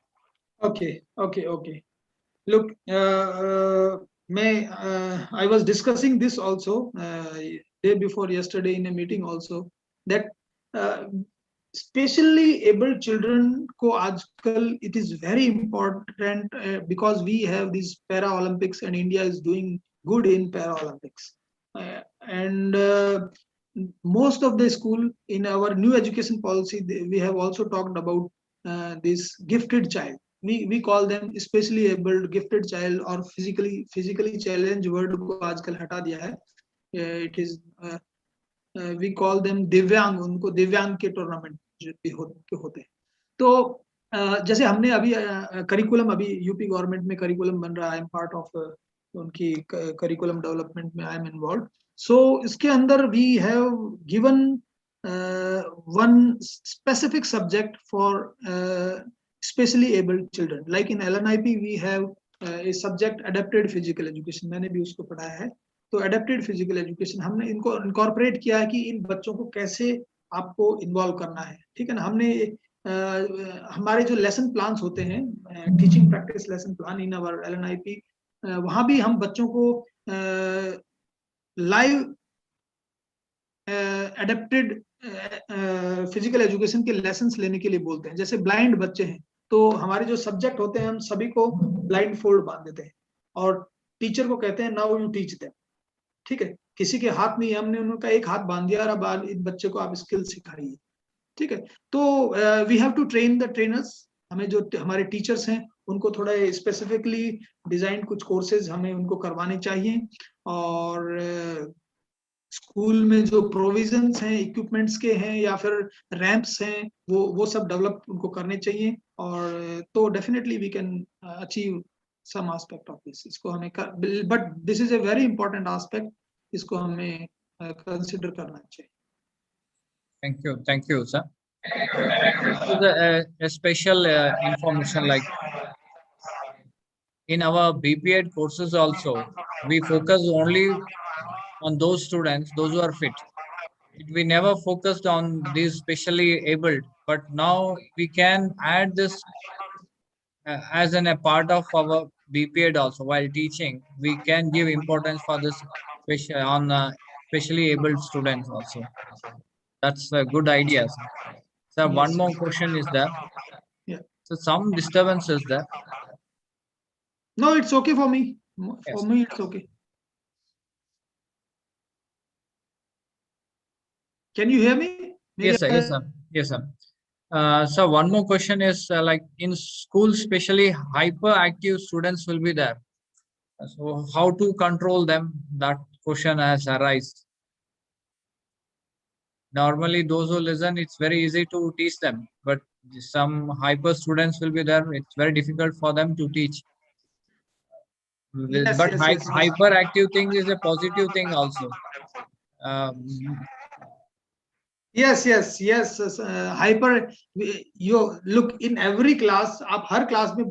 Okay. Look, I was discussing this also day before yesterday in a meeting also, that specially able children ko aajkal it is very important because we have these para Olympics and India is doing good in para Olympics, and most of the school in our new education policy we have also talked about this gifted child. We call them especially able gifted child or physically challenged word को आजकल हटा दिया है. It is we call them दिव्यांग. उनको दिव्यांग के टूर्नामेंट भी होते हैं. तो जैसे हमने अभी करिकुलम अभी यूपी गवर्नमेंट में करिकुलम बन रहा है. आई एम पार्ट ऑफ उनकी करिकुलम डेवलपमेंट में आई एम इन्वॉल्व. सो इसके अंदर we have given one specific subject for specially abled children. Like in LNIP we have a subject adapted physical education. मैंने भी उसको पढ़ाया है. तो adapted physical education हमने इनको incorporate किया है कि इन बच्चों को कैसे आपको इन्वॉल्व करना है. ठीक है ना. हमने हमारे जो लेसन प्लान्स होते हैं teaching practice lesson plan in our LNIP, वहां भी हम बच्चों को लाइव एडेप्टेड फिजिकल एजुकेशन के लेसन्स लेने के लिए बोलते हैं. जैसे ब्लाइंड बच्चे हैं तो हमारे जो सब्जेक्ट होते हैं हम सभी को ब्लाइंड फोल्ड बांध देते हैं और टीचर को कहते हैं नाउ यू टीच देम. ठीक है. किसी के हाथ नहीं, हमने उनका एक हाथ बांध दिया और अब इस बच्चे को आप स्किल सिखाइए. ठीक है. तो we have to train the trainers. हमें जो हमारे टीचर्स हैं उनको थोड़ा स्पेसिफिकली डिजाइन कुछ कोर्सेज हमें उनको करवाने चाहिए. और स्कूल में जो प्रोविजंस हैं इक्विपमेंट्स के हैं या फिर रैंप्स हैं वो सब डेवलप उनको करने चाहिए. और तो definitely we can achieve some aspect of this. इसको हमें but this is a very important aspect. इसको हमें कंसिडर करना चाहिए. Thank you, sir. A special information, like in our BPEd courses also, we focus only on those students, those who are fit. We never focused on these specially abled, but now we can add this as a part of our BPEd also. While teaching, we can give importance for this specially abled students also. That's a good idea, sir. Sir, Yes. one more question is there. Yeah. So some disturbance is there. No, it's okay for me. Yes. For me, it's okay. Can you hear me? Yes, sir. Yes, sir. Yes, sir. So one more question is like in school, especially hyperactive students will be there. So how to control them? That question has arisen. Normally, those who listen, it's very easy to teach them, but some hyper students will be there. It's very difficult for them to teach. Yes, But yes. hyperactive thing is a positive thing also. Yes. Hyper. You look in every class. आप हर क्लास में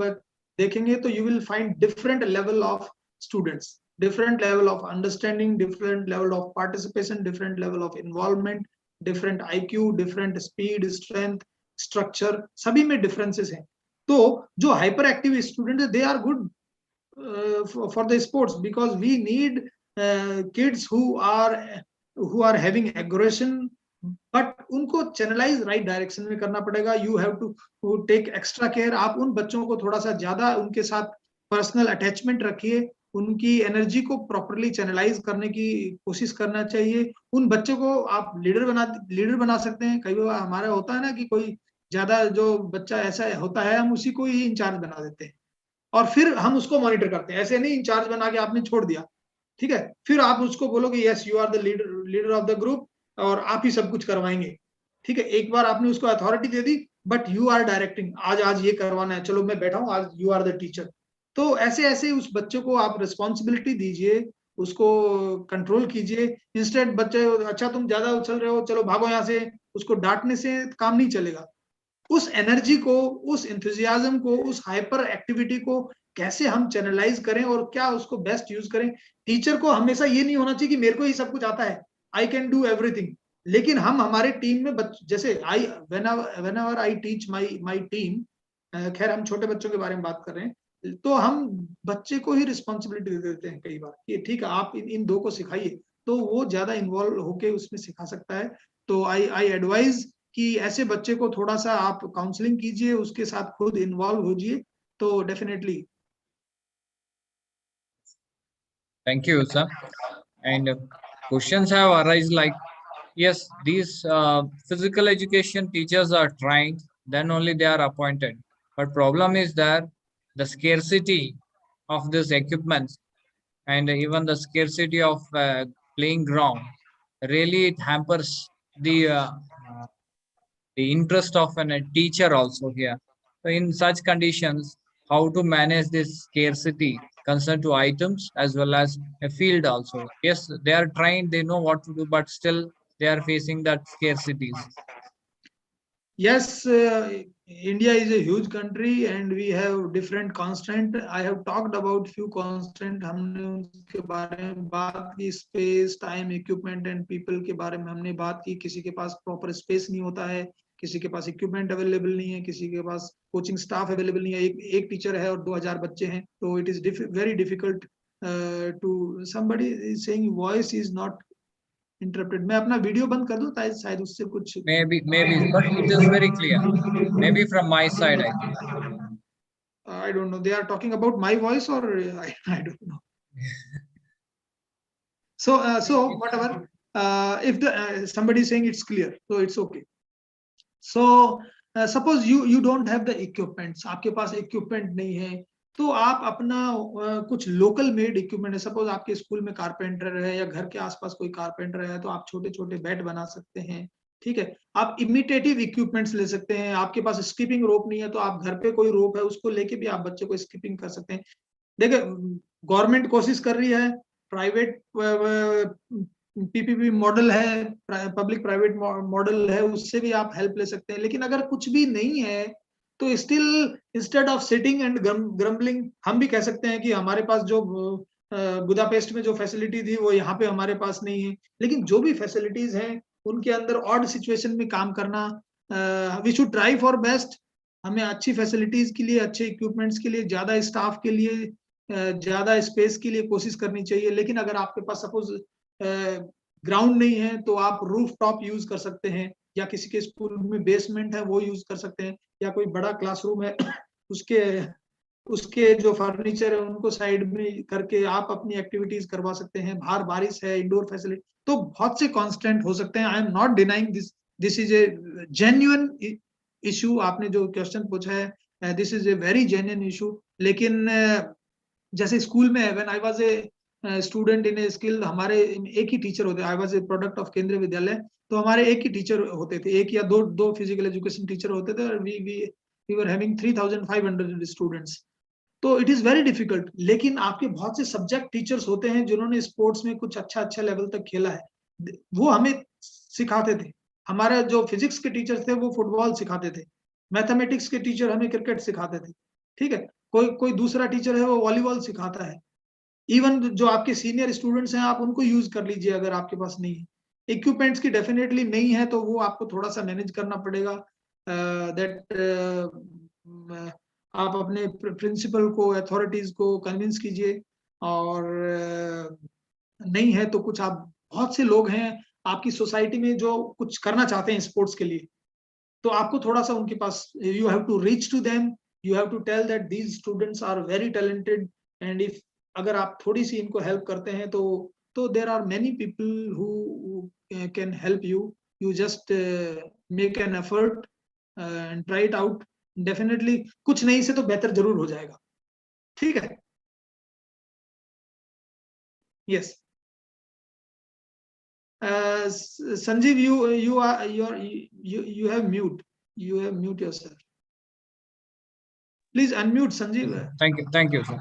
देखेंगे तो you will find different level of students, different level of understanding, different level of participation, different level of involvement, different IQ, different speed, strength, structure. सभी में differences हैं. तो जो hyperactive students they are good for the sports because we need kids who are having aggression. But उनको चैनलाइज राइट डायरेक्शन में करना पड़ेगा. You have to take extra care. आप उन बच्चों को थोड़ा सा ज्यादा उनके साथ पर्सनल अटैचमेंट रखिए, उनकी एनर्जी को प्रॉपरली चैनलाइज करने की कोशिश करना चाहिए। उन बच्चों को आप लीडर बना सकते हैं। कई बार हमारा होता है ना कि कोई ज्यादा जो बच्चा ऐसा होता है, हम उसी को ही इंचार्ज बना देते हैं और फिर हम उसको मॉनिटर करते हैं। ऐसे नहीं इंचार्ज बना के आपने छोड़ दिया, ठीक है, फिर आप उसको बोलोगे yes you are the leader of the group और आप ही सब कुछ करवाएंगे, ठीक है। एक बार आपने उसको अथॉरिटी दे दी, बट यू आर डायरेक्टिंग, आज ये करवाना है, चलो मैं बैठा हूँ, आज यू आर द टीचर। तो ऐसे ऐसे उस बच्चे को आप रिस्पॉन्सिबिलिटी दीजिए, उसको कंट्रोल कीजिए। इंस्टेंट बच्चे अच्छा तुम ज्यादा उछल रहे हो, चलो भागो यहाँ से, उसको डांटने से काम नहीं चलेगा। उस एनर्जी को, उस इंथुजियाज्म को, उस हाइपर एक्टिविटी को कैसे हम चैनलाइज करें और क्या उसको बेस्ट यूज करें। टीचर को हमेशा ये नहीं होना चाहिए कि मेरे को ही सब कुछ आता है, आई कैन डू एवरीथिंग। लेकिन हम हमारे टीम में जैसे आई whenever I teach my team, खैर हम छोटे बच्चों के बारे में बात कर रहे हैं, तो हम बच्चे को ही रिस्पॉन्सिबिलिटी दे देते हैं कई बार कि ठीक है आप इन दो को सिखाइए, तो वो ज्यादा इन्वॉल्व होके उसमें सिखा सकता है। तो आई एडवाइज कि ऐसे बच्चे को थोड़ा सा आप काउंसलिंग कीजिए, उसके साथ खुद इन्वॉल्व होजिए, तो definitely. Thank you, sir. And questions have arisen like, yes, these physical education teachers are trained, then only they are appointed. But problem is that the scarcity of these equipments and even the scarcity of playing ground, really it hampers the interest of a teacher also here. So in such conditions, how to manage this scarcity concerned to items as well as a field also. Yes, they are trained, they know what to do, but still they are facing that scarcities. Yes, India is a huge country and we have different constant. I have talked about few constant. हमने उनके बारे में बात की, space, time, equipment and people के बारे में हमने बात की। किसी के पास प्रॉपर स्पेस नहीं होता है, किसी के पास इक्विपमेंट अवेलेबल नहीं है, किसी के पास कोचिंग स्टाफ अवेलेबल नहीं है। एक टीचर है और 2000 बच्चे हैं, तो it is very difficult to somebody is saying voice is not interrupted. मैं अपना वीडियो बंद कर दूं ताकि शायद उससे कुछ Maybe, but it is very clear. Maybe from my side, I think. I don't know. They are talking about my voice or I don't know. So whatever. If the somebody is saying it's clear, so it's okay. So suppose you don't have the equipments. आपके पास equipment नहीं है, तो आप अपना कुछ लोकल मेड इक्विपमेंट है। सपोज आपके स्कूल में कारपेंटर है या घर के आसपास कोई कारपेंटर है, तो आप छोटे छोटे बेड बना सकते हैं, ठीक है। आप इमिटेटिव इक्विपमेंट्स ले सकते हैं। आपके पास स्किपिंग रोप नहीं है, तो आप घर पे कोई रोप है उसको लेके भी आप बच्चे को स्किपिंग कर सकते हैं। देखिए गवर्नमेंट कोशिश कर रही है, प्राइवेट पीपीपी मॉडल है, पब्लिक प्राइवेट मॉडल है, उससे भी आप हेल्प ले सकते हैं। लेकिन अगर कुछ भी नहीं है तो still instead of sitting and grumbling, हम भी कह सकते हैं कि हमारे पास जो बुदापेस्ट में जो फैसिलिटी थी वो यहाँ पे हमारे पास नहीं है। लेकिन जो भी फैसिलिटीज हैं उनके अंदर ऑड सिचुएशन में काम करना, we should try for best. हमें अच्छी फैसिलिटीज के लिए, अच्छे इक्विपमेंट्स के लिए, ज्यादा स्टाफ के लिए, ज्यादा स्पेस के लिए कोशिश करनी चाहिए। लेकिन अगर आपके पास सपोज ग्राउंड नहीं है तो आप रूफ टॉप यूज कर सकते हैं, या किसी के स्कूल में बेसमेंट है वो यूज कर सकते हैं, या कोई बड़ा क्लासरूम है उसके जो फर्नीचर है उनको साइड में करके आप अपनी एक्टिविटीज करवा सकते हैं। बाहर बारिश है, इंडोर फैसिलिटी, तो बहुत से कांस्टेंट हो सकते हैं। I am not denying this is a genuine issue. आपने जो क्वेश्चन पूछा है, this is a very genuine issue. लेकिन जैसे स्कूल में when I was a student in a skill, हमारे एक ही टीचर होते। I was a product of केंद्रीय विद्यालय, तो हमारे एक ही टीचर होते थे, एक या दो फिजिकल एजुकेशन टीचर होते थे, और वी वर हैविंग 3500 स्टूडेंट्स। तो इट इज वेरी डिफिकल्ट। लेकिन आपके बहुत से सब्जेक्ट टीचर्स होते हैं जिन्होंने स्पोर्ट्स में कुछ अच्छा लेवल तक खेला है, वो हमें सिखाते थे। हमारे जो फिजिक्स के टीचर थे वो फुटबॉल सिखाते थे, मैथमेटिक्स के टीचर हमें क्रिकेट सिखाते थे, ठीक है। कोई दूसरा टीचर है वो वॉलीबॉल सिखाता है। इवन जो आपके सीनियर स्टूडेंट्स हैं आप उनको यूज कर लीजिए अगर आपके पास नहीं है। इक्विपमेंट्स की डेफिनेटली नहीं है तो वो आपको थोड़ा सा मैनेज करना पड़ेगा। दैट आप अपने प्रिंसिपल को, अथॉरिटीज को कन्विंस कीजिए। और नहीं है तो कुछ आप, बहुत से लोग हैं आपकी सोसाइटी में जो कुछ करना चाहते हैं स्पोर्ट्स के लिए, तो आपको थोड़ा सा उनके पास, you have to reach to them, You have to tell that these students are very talented, and if अगर आप थोड़ी सी इनको help करते हैं तो there are many people who can help you. You just make an effort and try it out. Definitely कुछ नहीं से तो बेहतर जरूर हो जाएगा. ठीक है? Yes. Sanjeev, you have mute. You have mute yourself. Please unmute, Sanjeev. Thank you, sir.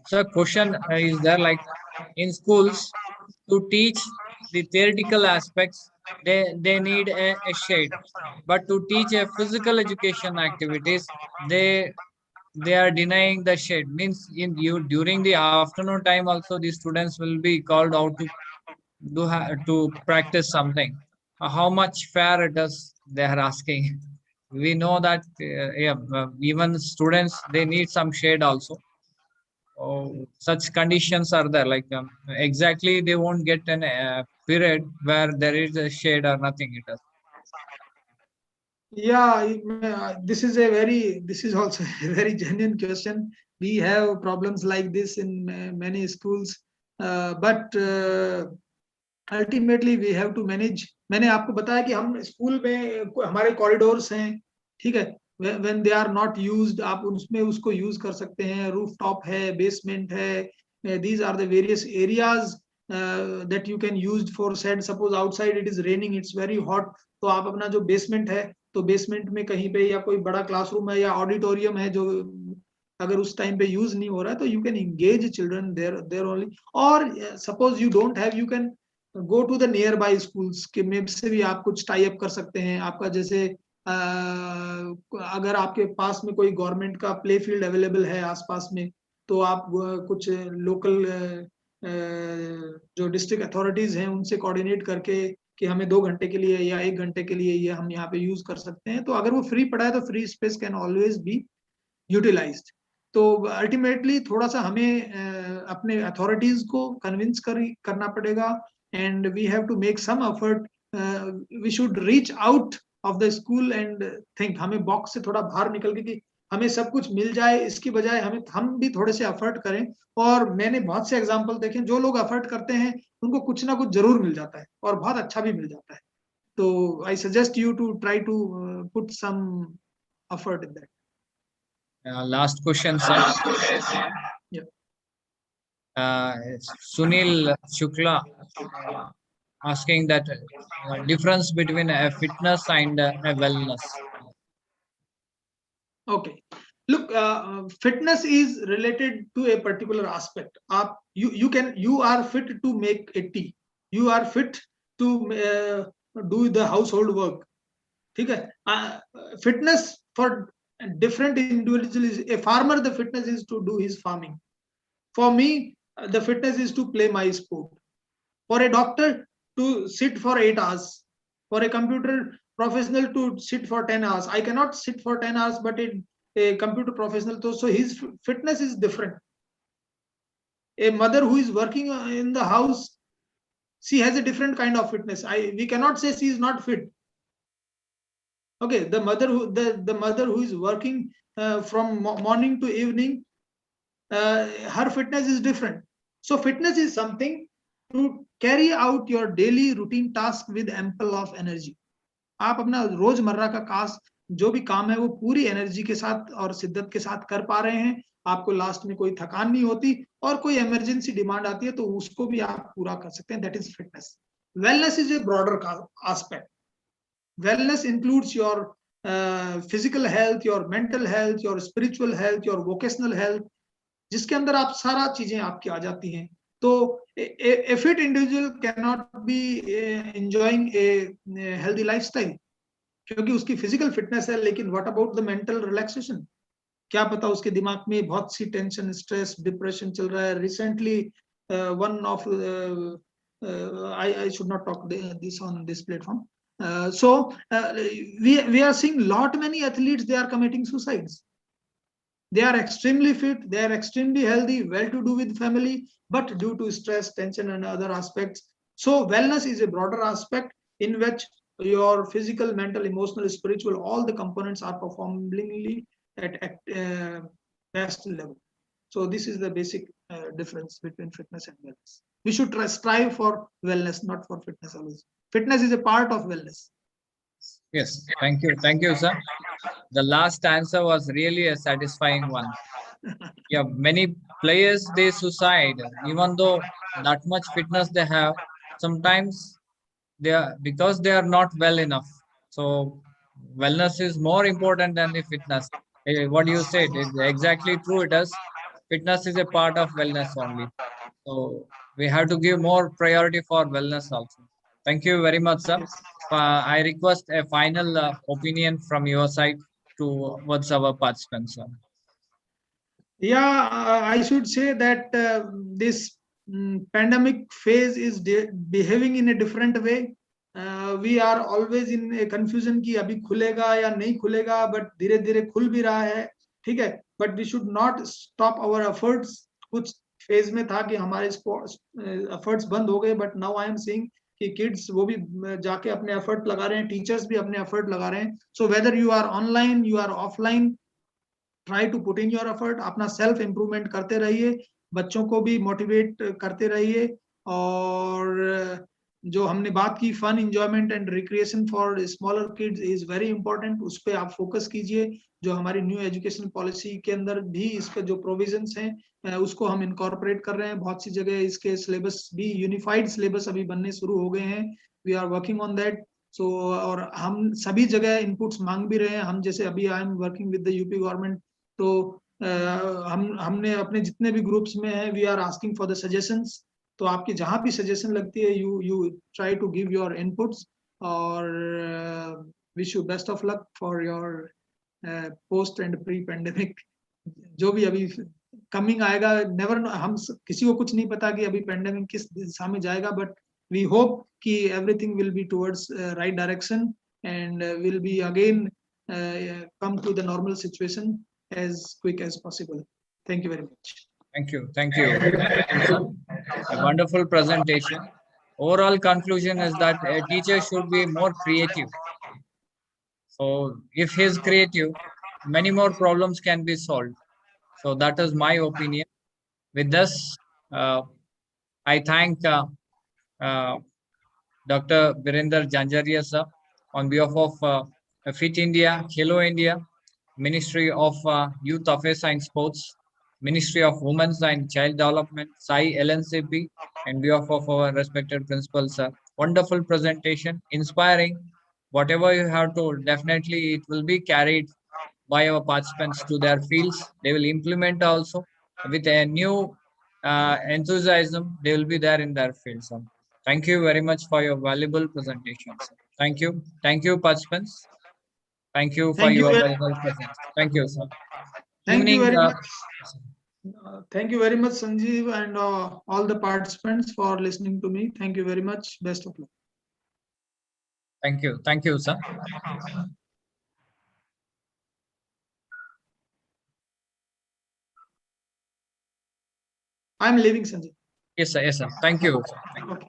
Sir, question is there, like in schools to teach the theoretical aspects, they need a shade, but to teach a physical education activities, they are denying the shade. Means in you during the afternoon time also the students will be called out to practice something. How much fair it is, they are asking. We know that even students, they need some shade also. Oh, such conditions are there, like exactly they won't get an period where there is a shade or nothing. It is. Yeah, this is also a very genuine question. We have problems like this in many schools, but ultimately we have to manage. मैंने आपको बताया कि हम स्कूल में हमारे कॉरिडोर्स हैं, ठीक है, when they are not used, आप उसमें उसको यूज कर सकते हैं. रूफ टॉप है, बेसमेंट है, these are the various areas that you can use for said. Suppose outside it is raining, it's very hot, तो आप अपना जो बेसमेंट है, तो बेसमेंट में कहीं पे या कोई बड़ा क्लासरूम है या ऑडिटोरियम है जो अगर उस टाइम पे यूज नहीं हो रहा है, तो you can engage children there only. और suppose you don't have, you can go to the nearby schools के में से भी आप कुछ टाई अप कर सकते हैं. आपका जैसे अगर आपके पास में कोई गवर्नमेंट का प्ले फील्ड अवेलेबल है आसपास में, तो आप कुछ लोकल जो डिस्ट्रिक्ट अथॉरिटीज हैं उनसे कोऑर्डिनेट करके कि हमें 2 घंटे के लिए या 1 घंटे के लिए ये हम यहाँ पे यूज कर सकते हैं. तो अगर वो फ्री पड़ा है तो free space can always be utilised. तो अल्टीमेटली थोड़ा सा हमें अपने अथॉरिटीज को कन्विंस करना पड़ेगा, and we have to make some effort. We should reach out of the school and think. हमें बॉक्स से थोड़ा बाहर निकल के कि हमें सब कुछ मिल जाए, इसकी बजाय हम भी थोड़े से एफर्ट करें. और मैंने बहुत से एग्जांपल देखे, जो लोग एफर्ट करते हैं उनको कुछ ना कुछ जरूर मिल जाता है और बहुत अच्छा भी मिल जाता है. तो I suggest you to try to put some effort in that. Last question, sir. Yeah. Sunil Shukla asking that difference between a fitness and a wellness. Okay. Look, fitness is related to a particular aspect. You are fit to make a tea. You are fit to do the household work. ठीक है. Fitness for different individuals is, a farmer, the fitness is to do his farming. For me, the fitness is to play my sport. For a doctor, to sit for 8 hours. For a computer professional, to sit for 10 hours. I cannot sit for 10 hours, but a computer professional, so his fitness is different. A mother who is working in the house, she has a different kind of fitness. We cannot say she is not fit. Okay, the mother who is working from morning to evening, her fitness is different. So fitness is something to carry out your daily routine task with ample of energy. आप अपना रोजमर्रा का जो भी काम है वो पूरी एनर्जी के साथ और शिद्दत के साथ कर पा रहे हैं. आपको लास्ट में कोई थकान नहीं होती, और कोई इमरजेंसी डिमांड आती है तो उसको भी आप पूरा कर सकते हैं. That is fitness. Wellness is a broader aspect. Wellness includes your physical health, your mental health, your spiritual health, your vocational health, जिसके अंदर आप सारा चीजें आपकी आ जाती हैं. तो a fit individual cannot be enjoying a healthy lifestyle क्योंकि उसकी फिजिकल फिटनेस है, लेकिन what about the mental relaxation? क्या पता उसके दिमाग में बहुत सी टेंशन, स्ट्रेस, डिप्रेशन चल रहा है. Recently one of I should not talk this on this platform. We are seeing lot many athletes, they are committing suicides. They are extremely fit, they are extremely healthy, well to do with family, but due to stress, tension and other aspects. So wellness is a broader aspect in which your physical, mental, emotional, spiritual, all the components are performingly at best level. So this is the basic difference between fitness and wellness. We should strive for wellness, not for fitness always. Fitness is a part of wellness. Yes, thank you, sir. The last answer was really a satisfying one. Yeah, many players they suicide even though that much fitness they have. Sometimes they are because they are not well enough. So wellness is more important than the fitness. What you said is exactly true. It is fitness is a part of wellness only. So we have to give more priority for wellness also. Thank you very much, sir. I request a final opinion from your side towards our participants, sir. Yeah, I should say that this pandemic phase is behaving in a different way. We are always in a confusion कि अभी खुलेगा या नहीं खुलेगा, but धीरे धीरे खुल भी रहा है, ठीक है. But we should not stop our efforts. कुछ phase में था कि हमारे efforts बंद हो गए, but now I am seeing कि kids वो भी जाके अपने effort लगा रहे हैं, teachers भी अपने effort लगा रहे हैं. So whether you are online, you are offline, try to put in your effort. अपना सेल्फ इम्प्रूवमेंट करते रहिए, बच्चों को भी मोटिवेट करते रहिए. और जो हमने बात की fun enjoyment and recreation for smaller kids is very important. उस पर आप फोकस कीजिए. जो हमारी न्यू एजुकेशन पॉलिसी के अंदर भी इसके जो प्रोविजंस हैं उसको हम इनकॉर्पोरेट कर रहे हैं. बहुत सी जगह इसके सिलेबस भी यूनिफाइड सिलेबस अभी बनने शुरू हो गए हैं. We are working on that. So और हम सभी जगह इनपुट्स मांग भी रहे हैं. हम जैसे अभी I am working with the UP government, तो हमने अपने जितने भी ग्रुप्स में हैं we are asking for the suggestions. तो आपकी जहां भी सजेशन लगती है you try to give your inputs. और wish you best of luck for your post and pre pandemic. जो भी अभी कमिंग आएगा, नेवर हम किसी को कुछ नहीं पता कि अभी पेंडेमिक किस दिशा में जाएगा, बट वी होप कि everything will be towards right direction and will be again come to the normal situation as quick as possible. Thank you very much. Thank you. Thank you. A wonderful presentation. Overall conclusion is that a teacher should be more creative. So if he is creative, many more problems can be solved. So that is my opinion. With this, I thank Dr. Virender Janjaria sir on behalf of Fit India, Khelo India, Ministry of Youth Affairs and Sports, Ministry of Women's and Child Development, Sai LNCP, and behalf of our respected principals, sir. Wonderful presentation, inspiring. Whatever you have told, definitely it will be carried by our participants to their fields. They will implement also with a new enthusiasm. They will be there in their fields. Sir. Thank you very much for your valuable presentation, sir. Thank you. Thank you, participants. Thank you for your valuable presence. Thank you, sir. Thank you very much. Thank you very much, Sanjeev, and all the participants for listening to me. Thank you very much. Best of luck. Thank you. Thank you, sir. I'm leaving, Sanjeev. Yes, sir. Yes, sir. Thank you. Sir. Thank you. Okay.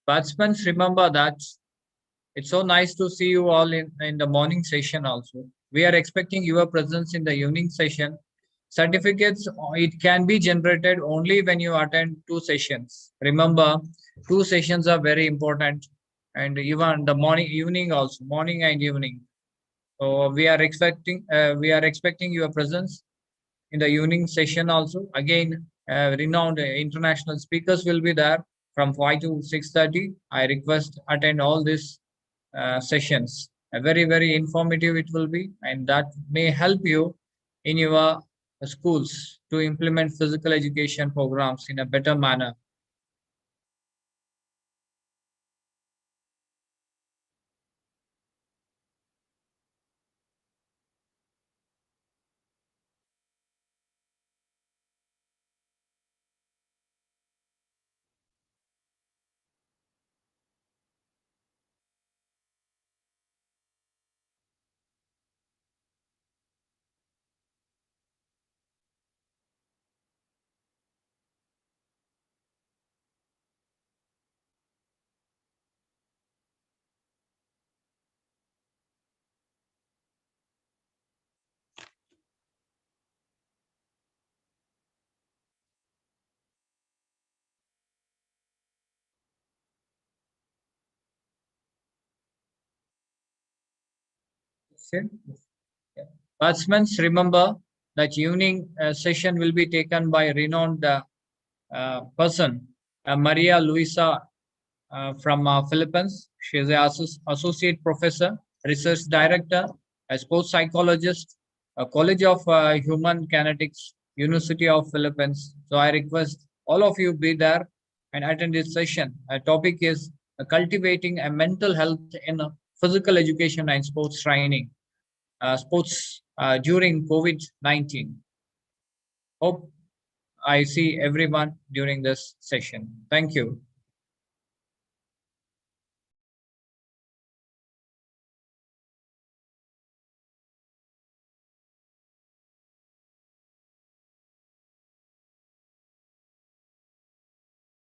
Participants, remember that it's so nice to see you all in the morning session also. We are expecting your presence in the evening session. Certificates, it can be generated only when you attend 2 sessions. Remember, 2 sessions are very important, and even the evening also, morning and evening. So we are expecting your presence in the evening session also. Again, renowned international speakers will be there from 5 to 6:30. I request attend all these sessions. Very informative it will be, and that may help you in your schools to implement physical education programs in a better manner. Sure. Yeah. Participants, remember that evening session will be taken by renowned person, Maria Luisa from Philippines. She is an associate professor, research director, a sports psychologist, College of Human Kinetics, University of Philippines. So I request all of you be there and attend this session. Our topic is cultivating a mental health in physical education and sports training, sports during COVID-19. Hope I see everyone during this session. Thank you.